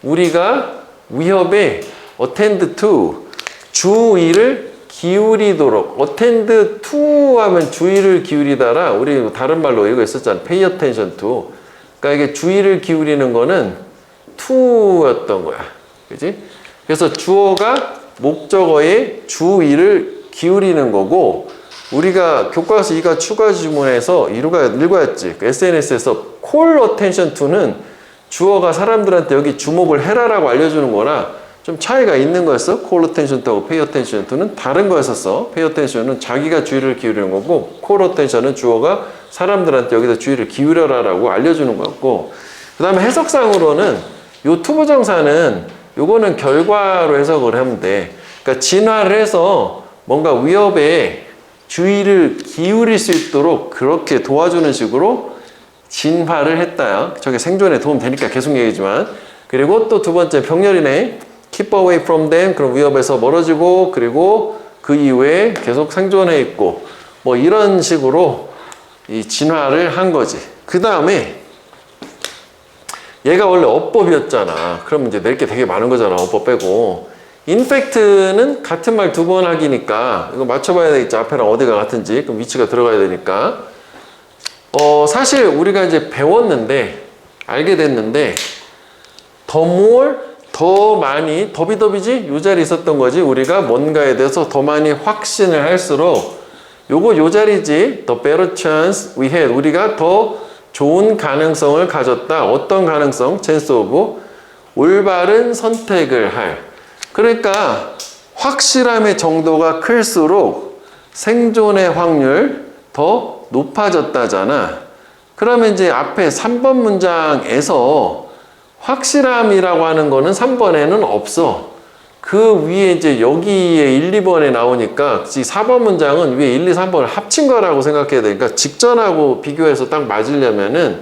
[SPEAKER 1] 우리가 위협에 attend to, 주의를 기울이도록. attend to 하면 주의를 기울이다라. 우리 다른 말로 이거 있었잖아. pay attention to. 그러니까 이게 주의를 기울이는 거는 to였던 거야. 그지? 그래서 주어가 목적어에 주의를 기울이는 거고, 우리가 교과서 2가 추가 지문에서 읽어야지. SNS에서 call attention to는 주어가 사람들한테 여기 주목을 해라라고 알려주는 거라 좀 차이가 있는 거였어. call attention to하고 pay attention to는 다른 거였었어. pay attention은 자기가 주의를 기울이는 거고, call attention은 주어가 사람들한테 여기다 주의를 기울여라라고 알려주는 거였고, 그 다음에 해석상으로는 요 투부정사는 요거는 결과로 해석을 하면 돼. 그러니까 진화를 해서 뭔가 위협에 주의를 기울일 수 있도록 그렇게 도와주는 식으로 진화를 했다. 저게 생존에 도움 되니까 계속 얘기지만. 그리고 또 두 번째 병렬이네. keep away from them. 그럼 위협에서 멀어지고, 그리고 그 이후에 계속 생존해 있고, 이런 식으로 이 진화를 한 거지. 그 다음에 얘가 원래 어법이었잖아. 그럼 이제 낼 게 되게 많은 거잖아. 어법 빼고. 인팩트는 같은 말 두 번 하기니까 이거 맞춰봐야 되겠지. 앞에랑 어디가 같은지. 그럼 위치가 들어가야 되니까. 사실 우리가 이제 배웠는데, 알게 됐는데, 더 more, 더 많이, 더비더비지? 요 자리 있었던 거지. 우리가 뭔가에 대해서 더 많이 확신을 할수록 요 자리지. The better chance we had. 우리가 더 좋은 가능성을 가졌다. 어떤 가능성? chance of 올바른 선택을 할. 그러니까 확실함의 정도가 클수록 생존의 확률 더 높아졌다잖아. 그러면 이제 앞에 3번 문장에서 확실함이라고 하는 거는 3번에는 없어. 그 위에 이제 여기에 1, 2번에 나오니까 4번 문장은 위에 1, 2, 3번을 합친 거라고 생각해야 되니까 직전하고 비교해서 딱 맞으려면은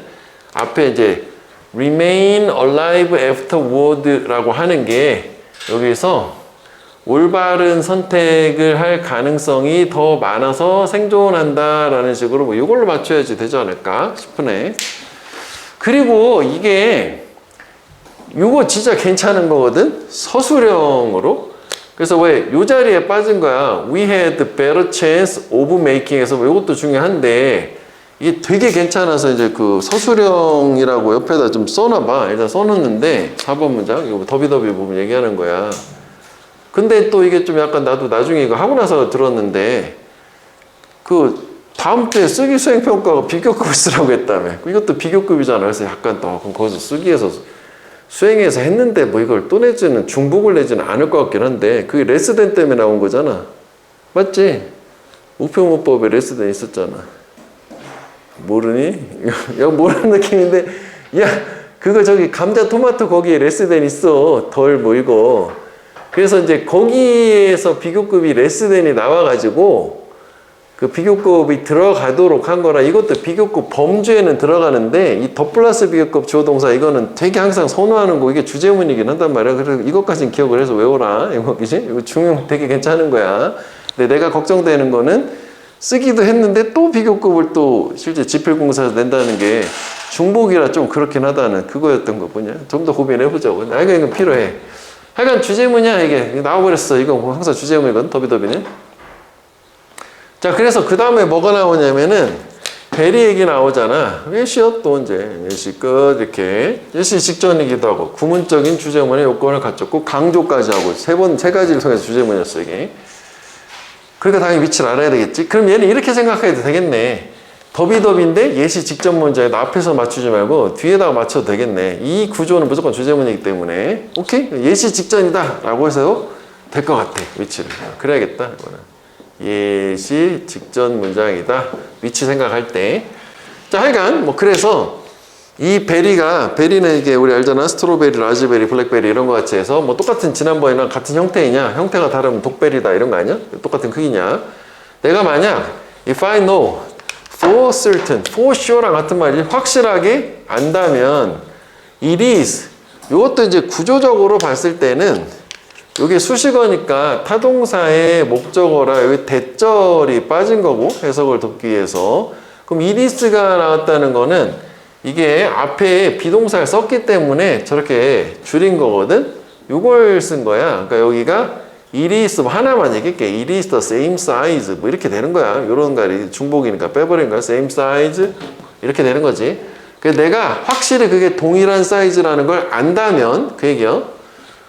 [SPEAKER 1] 앞에 이제 remain alive afterward라고 하는 게 여기서 올바른 선택을 할 가능성이 더 많아서 생존한다라는 식으로 뭐 이걸로 맞춰야지 되지 않을까 싶으네. 그리고 이게 이거 진짜 괜찮은 거거든. 서술형으로. 그래서 왜 이 자리에 빠진 거야. We had better chance of making에서 뭐 이것도 중요한데 이게 되게 괜찮아서 이제 그 서술형이라고 옆에다 좀 써놔봐. 일단 써놓는데 4번 문장 이거 더비더비 부분 얘기하는 거야. 근데 또 이게 좀 약간 나도 나중에 이거 하고 나서 들었는데 그 다음 주에 쓰기 수행평가가 비교급을 쓰라고 했다며. 이것도 비교급이잖아. 그래서 약간 또 그럼 거기서 쓰기에서 수행해서 했는데 뭐 이걸 또 내지는 중복을 내지는 않을 것 같긴 한데 그게 레스덴 때문에 나온 거잖아. 맞지? 우표문법에 레스덴 있었잖아. 모르니? 야 모르는 느낌인데 야 그거 저기 감자 토마토 거기에 레스덴 있어. 덜 뭐 이거. 그래서 이제 거기에서 비교급이 레스덴이 나와가지고 그 비교급이 들어가도록 한 거라. 이것도 비교급 범주에는 들어가는데 이 더 플러스 비교급 주어동사 이거는 되게 항상 선호하는 거. 이게 주제문이긴 한단 말이야. 그래서 이것까지는 기억을 해서 외워라. 이거 그지? 이거 중용 되게 괜찮은 거야. 근데 내가 걱정되는 거는 쓰기도 했는데 또 비교급을 또 실제 지필공사에서 낸다는 게 중복이라 좀 그렇긴 하다는 그거였던 거 보냐. 좀 더 고민해보자고. 나 이거 필요해. 하여간 주제문이야 이게. 나와버렸어. 이거 항상 주제문이거든. 더비더비는. 자, 그래서 그 다음에 뭐가 나오냐면은 베리 얘기 나오잖아. 예시요 또 언제 예시 끝 이렇게 예시 직전이기도 하고 구문적인 주제문의 요건을 갖췄고 강조까지 하고 세 가지를 통해서 주제문이었어 이게. 그러니까 당연히 위치를 알아야 되겠지. 그럼 얘는 이렇게 생각해도 되겠네. 더비더비인데 예시 직전 문장에다 앞에서 맞추지 말고 뒤에다가 맞춰도 되겠네. 이 구조는 무조건 주제문이기 때문에 오케이? 예시 직전이다 라고 해서 될 것 같아. 위치를. 그래야겠다 이거는. 예시 직전 문장이다. 위치 생각할 때. 자, 하여간 뭐 그래서 이 베리는 이게 우리 알잖아. 스트로베리, 라즈베리, 블랙베리 이런 거 같이 해서 뭐 똑같은 지난번이랑 같은 형태이냐? 형태가 다르면 독베리다 이런 거 아니야? 똑같은 크기냐? 내가 만약 if I know for certain, for sure랑 같은 말이 확실하게 안다면 it is 이것도 이제 구조적으로 봤을 때는 이게 수식어니까 타동사의 목적어라 여기 대절이 빠진 거고 해석을 돕기 위해서. 그럼 it is가 나왔다는 거는 이게 앞에 비동사를 썼기 때문에 저렇게 줄인 거거든. 이걸 쓴 거야. 그러니까 여기가 it is 하나만 얘기할게. it is the same size 뭐 이렇게 되는 거야. 이런 거 중복이니까 빼버린 거야. same size 이렇게 되는 거지. 그래서 내가 확실히 그게 동일한 사이즈라는 걸 안다면 그 얘기요.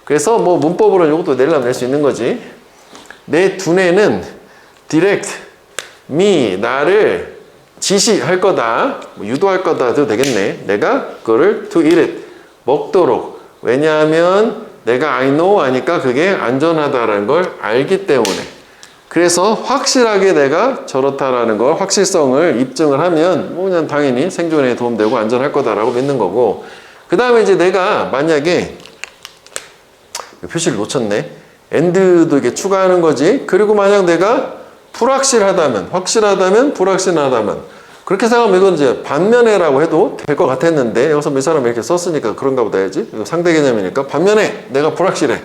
[SPEAKER 1] 그래서 뭐 문법으로는 이것도 내려면 낼 수 있는 거지. 내 두뇌는 direct me 나를 지시할 거다, 뭐 유도할 거다 해도 되겠네. 내가 그거를 to eat it 먹도록. 왜냐하면 내가 I know 하니까 그게 안전하다라는 걸 알기 때문에. 그래서 확실하게 내가 저렇다라는 걸 확실성을 입증을 하면 뭐 그냥 당연히 생존에 도움되고 안전할 거다라고 믿는 거고. 그 다음에 이제 내가 만약에 표시를 놓쳤네. and도 이게 추가하는 거지. 그리고 만약 내가 불확실하다면, 확실하다면, 불확실하다면 그렇게 생각하면 이건 이제 반면에라고 해도 될 것 같았는데 여기서 몇 사람이 이렇게 썼으니까 그런가 보다 해야지. 이거 상대 개념이니까 반면에 내가 불확실해.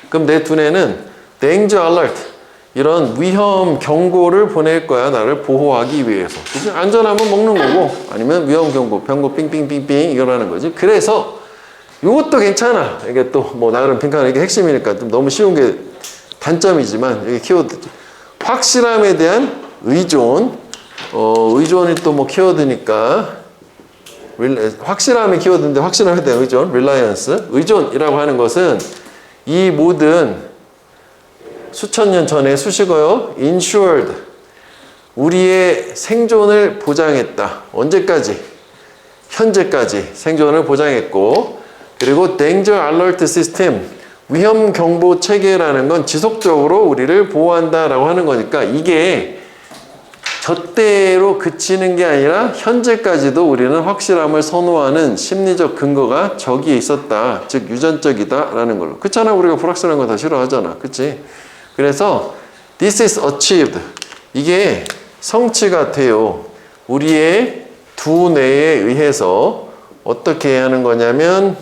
[SPEAKER 1] 그럼 내 두뇌는 danger alert 이런 위험 경고를 보낼 거야. 나를 보호하기 위해서. 그치? 안전하면 먹는 거고 아니면 위험 경고, 병고 삥삥삥삥 이거라는 거지. 그래서 이것도 괜찮아. 이게 또 뭐 나름 빈칸 이게 핵심이니까 좀 너무 쉬운 게 단점이지만 이게 키워드 확실함에 대한 의존. 의존이 또 뭐 키워드니까 확실함이 키워드인데 확실함에 대한 의존, reliance. 의존이라고 하는 것은 이 모든 수천 년 전의 수식어요. ensured 우리의 생존을 보장했다. 언제까지? 현재까지 생존을 보장했고. 그리고 danger alert system, 위험 경보 체계라는 건 지속적으로 우리를 보호한다라고 하는 거니까 이게 젖대로 그치는 게 아니라 현재까지도 우리는 확실함을 선호하는 심리적 근거가 저기에 있었다. 즉 유전적이다라는 걸로. 그렇잖아. 우리가 불확실한 거 다 싫어하잖아. 그치? 그래서 this is achieved. 이게 성취가 돼요. 우리의 두뇌에 의해서 어떻게 하는 거냐면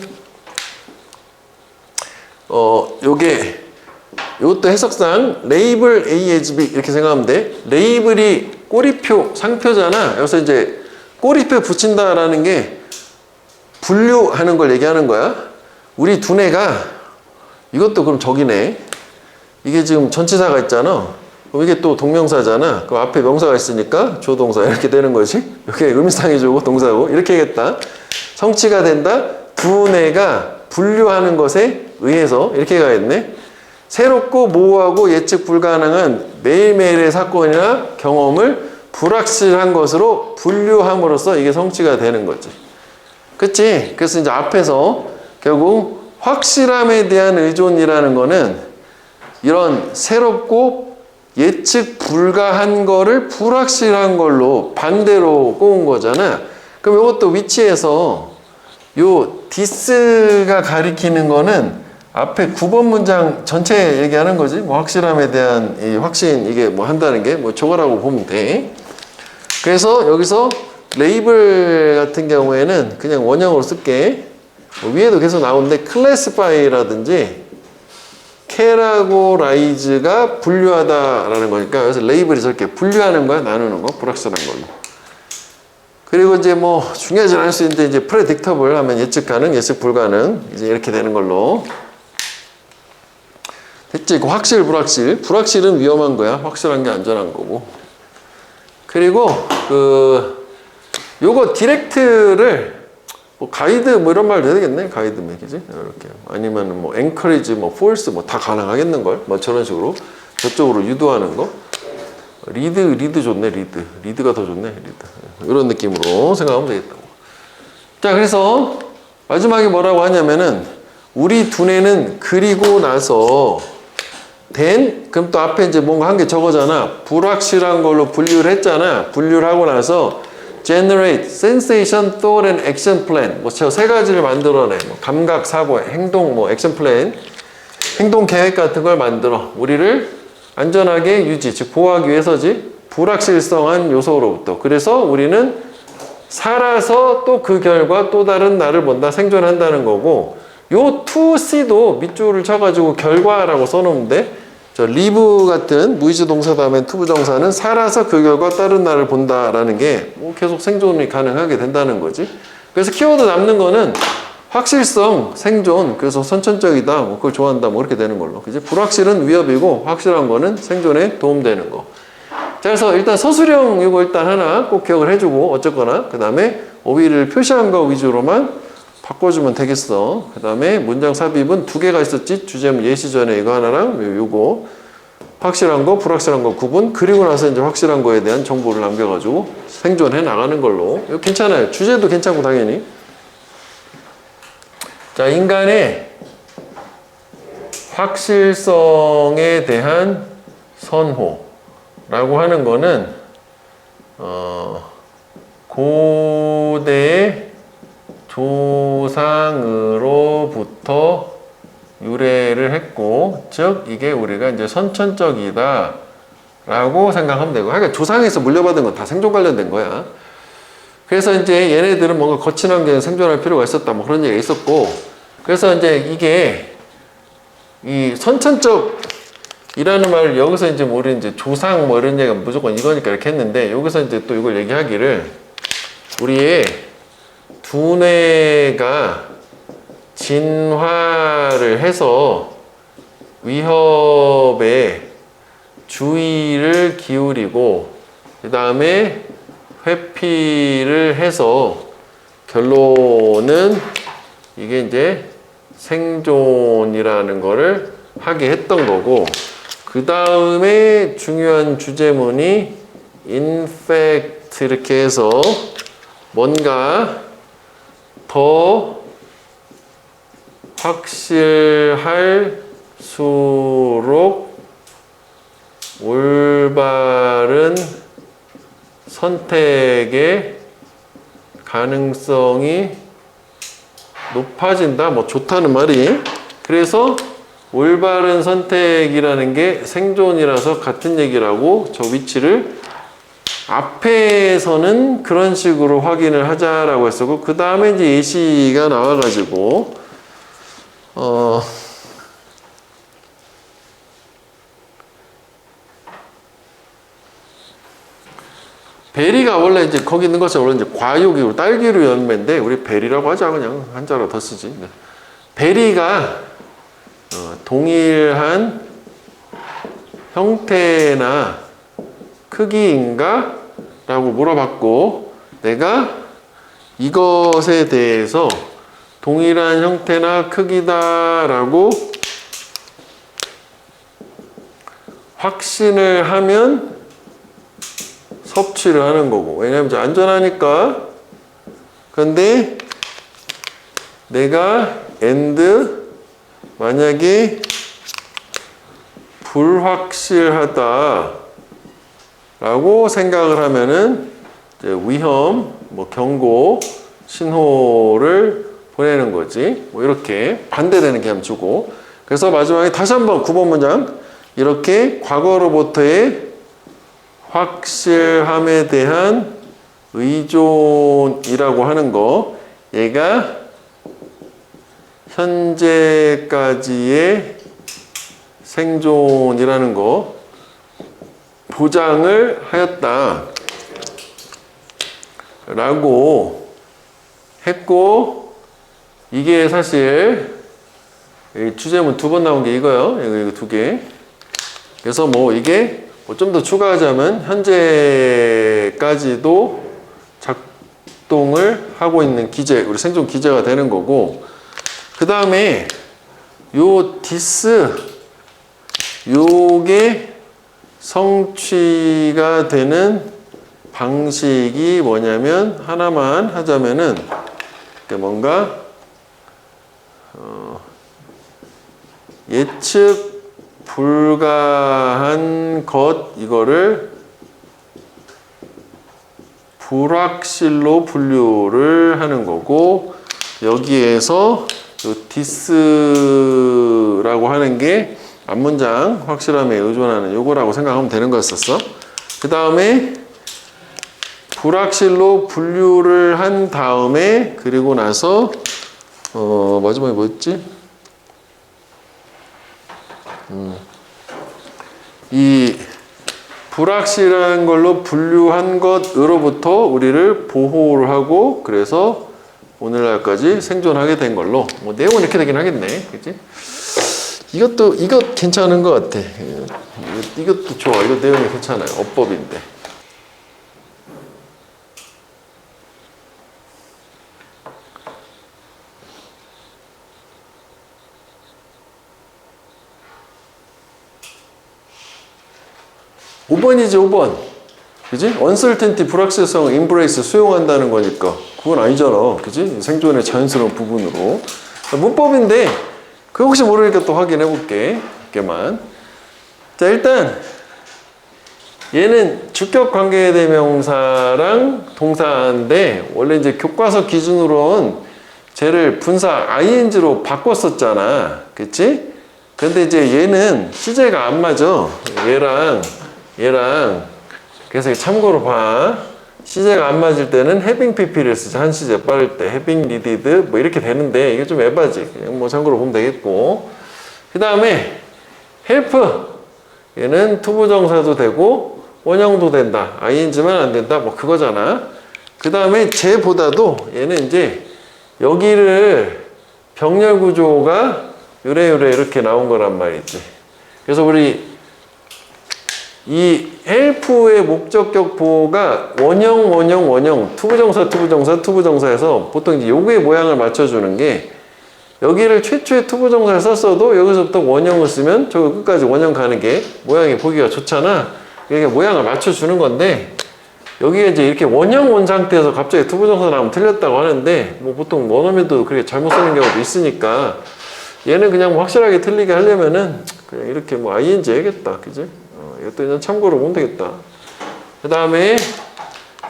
[SPEAKER 1] 요것도 해석상 레이블 A as B 이렇게 생각하면 돼. 레이블이 꼬리표, 상표잖아. 여기서 이제 꼬리표 붙인다라는 게 분류하는 걸 얘기하는 거야. 우리 두뇌가 이것도 그럼 적이네. 이게 지금 전치사가 있잖아. 그럼 이게 또 동명사잖아. 그 앞에 명사가 있으니까 조동사 이렇게 되는 거지. 이렇게 의미상의 조고 동사고 이렇게 하겠다. 성취가 된다. 두뇌가 분류하는 것에 의해서 이렇게 가겠네. 새롭고 모호하고 예측 불가능한 매일매일의 사건이나 경험을 불확실한 것으로 분류함으로써 이게 성취가 되는 거지. 그치? 그래서 이제 앞에서 결국 확실함에 대한 의존이라는 거는 이런 새롭고 예측 불가한 거를 불확실한 걸로 반대로 꼬은 거잖아. 그럼 이것도 위치에서 요 디스가 가리키는 거는 앞에 9번 문장 전체 얘기하는 거지. 뭐 확실함에 대한 이 확신 이게 뭐 한다는 게 뭐 저거라고 보면 돼. 그래서 여기서 레이블 같은 경우에는 그냥 원형으로 쓸게. 뭐 위에도 계속 나오는데 classify라든지 categorize가 분류하다라는 거니까 그래서 레이블이 저렇게 분류하는 거야. 나누는 거. 불확실한 걸로. 그리고 이제 뭐 중요하지 않을 수 있는데 이제 predictable 하면 예측 가능, 예측 불가능 이제 이렇게 되는 걸로. 됐지? 확실, 불확실. 불확실은 위험한 거야. 확실한 게 안전한 거고. 그리고 요거 디렉트를 뭐 가이드 뭐 이런 말 되겠네. 가이드 맥이지. 이렇게. 아니면 뭐 encourage, 뭐 force 뭐 다 가능하겠는 걸. 뭐 저런 식으로 저쪽으로 유도하는 거. 리드 좋네. 리드가 더 좋네. 리드. 이런 느낌으로 생각하면 되겠다고. 자, 그래서 마지막에 뭐라고 하냐면은 우리 두뇌는 그리고 나서 그럼 또 앞에 이제 뭔가 한 개 적어잖아. 불확실한 걸로 분류를 했잖아. 분류를 하고 나서 generate, sensation, thought and action plan. 뭐 저 세 가지를 만들어내. 뭐 감각, 사고, 행동, 뭐 액션 플랜, 행동 계획 같은 걸 만들어. 우리를 안전하게 유지, 즉 보호하기 위해서지. 불확실성한 요소로부터. 그래서 우리는 살아서 또 그 결과 또 다른 나를 본다. 생존한다는 거고. 요 to see도 밑줄을 쳐가지고 결과라고 써놓으면 돼. 저 live 같은 무의식 동사 다음에 투부정사는 살아서 그 결과 다른 나를 본다라는 게 뭐 계속 생존이 가능하게 된다는 거지. 그래서 키워드 남는 거는 확실성, 생존, 그래서 선천적이다, 뭐 그걸 좋아한다, 뭐 이렇게 되는 걸로. 그지? 불확실은 위협이고 확실한 거는 생존에 도움되는 거. 자, 그래서 일단 서술형 이거 일단 하나 꼭 기억을 해주고 어쨌거나 그 다음에 어휘를 표시한 거 위주로만 바꿔주면 되겠어. 그 다음에 문장 삽입은 두 개가 있었지. 주제문 예시 전에 이거 하나랑 요거 확실한 거, 불확실한 거 구분. 그리고 나서 이제 확실한 거에 대한 정보를 남겨가지고 생존해 나가는 걸로. 이거 괜찮아요. 주제도 괜찮고 당연히. 자, 인간의 확실성에 대한 선호라고 하는 거는 고대의 조상으로부터 유래를 했고, 즉 이게 우리가 이제 선천적이다 라고 생각하면 되고, 그러니까 조상에서 물려받은 건 다 생존 관련된 거야. 그래서 이제 얘네들은 뭔가 거친 환경에 생존할 필요가 있었다, 뭐 그런 얘기가 있었고, 그래서 이제 이게 이 선천적이라는 말을 여기서 이제 우리 이제 조상 뭐 이런 얘기가 무조건 이거니까 이렇게 했는데, 여기서 이제 또 이걸 얘기하기를 우리의 두뇌가 진화를 해서 위협에 주의를 기울이고 그 다음에 회피를 해서 결론은 이게 이제 생존이라는 거를 하게 했던 거고, 그 다음에 중요한 주제문이 in fact 이렇게 해서 뭔가 더 확실할수록 올바른 선택의 가능성이 높아진다. 뭐 좋다는 말이. 그래서 올바른 선택이라는 게 생존이라서 같은 얘기라고 저 위치를 앞에서는 그런 식으로 확인을 하자라고 했었고, 그 다음에 이제 예시가 나와가지고 베리가 원래 이제 거기 있는 것처럼 원래 이제 과육이고 딸기류 열매인데 우리 베리라고 하자. 그냥 한자로 더 쓰지. 베리가 동일한 형태나 크기인가? 라고 물어봤고, 내가 이것에 대해서 동일한 형태나 크기다 라고 확신을 하면 섭취를 하는 거고, 왜냐면 이제 안전하니까. 근데 내가 만약에 불확실하다 라고 생각을 하면은 이제 위험, 뭐 경고, 신호를 보내는 거지. 뭐 이렇게 반대되는 개념 주고. 그래서 마지막에 다시 한번 9번 문장. 이렇게 과거로부터의 확실함에 대한 의존이라고 하는 거, 얘가 현재까지의 생존이라는 거 보장을 하였다 라고 했고, 이게 사실 주제문 2번 나온 게 이거요. 이거 2개. 그래서 뭐 이게 좀 더 추가하자면 현재까지도 작동을 하고 있는 기제, 우리 생존 기제가 되는 거고, 그 다음에 요 요게 성취가 되는 방식이 뭐냐면, 하나만 하자면은 뭔가 예측 불가한 것, 이거를 불확실로 분류를 하는 거고, 여기에서 요 디스라고 하는 게 앞문장 확실함에 의존하는 요거라고 생각하면 되는 거였었어. 그 다음에 불확실로 분류를 한 다음에, 그리고 나서 마지막에 뭐였지? 이 불확실한 걸로 분류한 것으로부터 우리를 보호를 하고, 그래서 오늘날까지 생존하게 된 걸로. 뭐 내용은 이렇게 되긴 하겠네, 그치? 이것 괜찮은 것 같아. 이것도 좋아. 이거 내용이 괜찮아요. 어법인데. (5번이지) 5번. 그지? uncertainty, 불확실성을 embrace, 수용한다는 거니까. 그건 아니잖아. 그지? 생존의 자연스러운 부분으로. 문법인데, 그 혹시 모르니까 또 확인해 볼게. 이렇게만. 자, 일단, 얘는 주격 관계대명사랑 동사인데, 원래 이제 교과서 기준으로는 쟤를 분사 ing로 바꿨었잖아. 그치? 근데 이제 얘는 시제가 안 맞아. 얘랑. 그래서 참고로 봐. 시제가 안 맞을 때는 having pp를 쓰자. 한 시제 빠를 때 having needed 뭐 이렇게 되는데, 이게 좀 에바지. 그냥 뭐 참고로 보면 되겠고. 그 다음에 help. 얘는 투부정사도 되고 원형도 된다. ing만 안 된다. 뭐 그거잖아. 그 다음에 쟤보다도 얘는 이제 여기를 병렬 구조가 요래 이렇게 나온 거란 말이지. 그래서 우리 이 help의 목적격 보호가 원형, 투부정사에서 보통 이제 요거의 모양을 맞춰주는 게, 여기를 최초의 투부정사를 썼어도 여기서부터 원형을 쓰면 저 끝까지 원형 가는 게 모양이 보기가 좋잖아. 이게 모양을 맞춰주는 건데, 여기에 이제 이렇게 원형 온 상태에서 갑자기 투부정사 나오면 틀렸다고 하는데, 뭐 보통 원어민도 그렇게 잘못 쓰는 경우도 있으니까 얘는 그냥 뭐 확실하게 틀리게 하려면은 그냥 이렇게 뭐 ing 해야겠다. 그지? 이것도 그냥 참고로 보면 되겠다. 그 다음에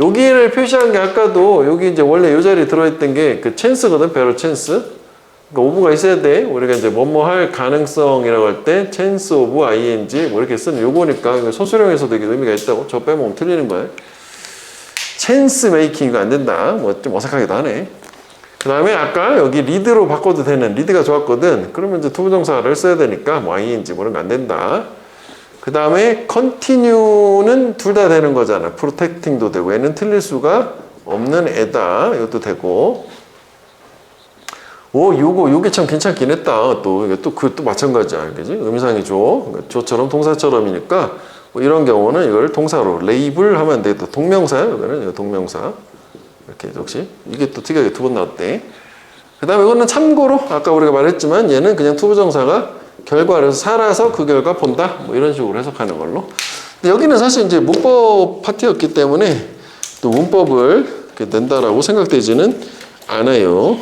[SPEAKER 1] 여기를 표시한 게 아까도 여기 이제 원래 이 자리에 들어있던 게 그 찬스거든. 배럴 찬스. 그러니까 오브가 있어야 돼. 우리가 이제 뭐뭐 할 가능성이라고 할 때 chance of ing 뭐 이렇게 쓰는 요거니까 소수령에서도 이게 의미가 있다고. 저 빼먹으면 틀리는 거야. chance making 이거 안 된다. 뭐 좀 어색하기도 하네. 그 다음에 아까 여기 리드로 바꿔도 되는 리드가 좋았거든. 그러면 이제 투부정사를 써야 되니까 뭐 ing 뭐 이런 거 안 된다. 그 다음에 continue는 둘 다 되는 거잖아. protecting도 되고 얘는 틀릴 수가 없는 애다. 이것도 되고. 오, 요게 참 괜찮긴 했다. 또 이게 또 그것도 마찬가지야. 그지? 의미상이 조. 조처럼 동사처럼이니까 뭐 이런 경우는 이걸 동사로 레이블 하면 되겠다. 동명사야. 이거는 동명사. 이렇게 역시 이게 또 특이하게 두 번 나왔대. 그 다음에 이거는 참고로 아까 우리가 말했지만 얘는 그냥 투부정사가 결과를 살아서 그 결과 본다. 뭐 이런 식으로 해석하는 걸로. 근데 여기는 사실 이제 문법 파트였기 때문에 또 문법을 이렇게 낸다라고 생각되지는 않아요.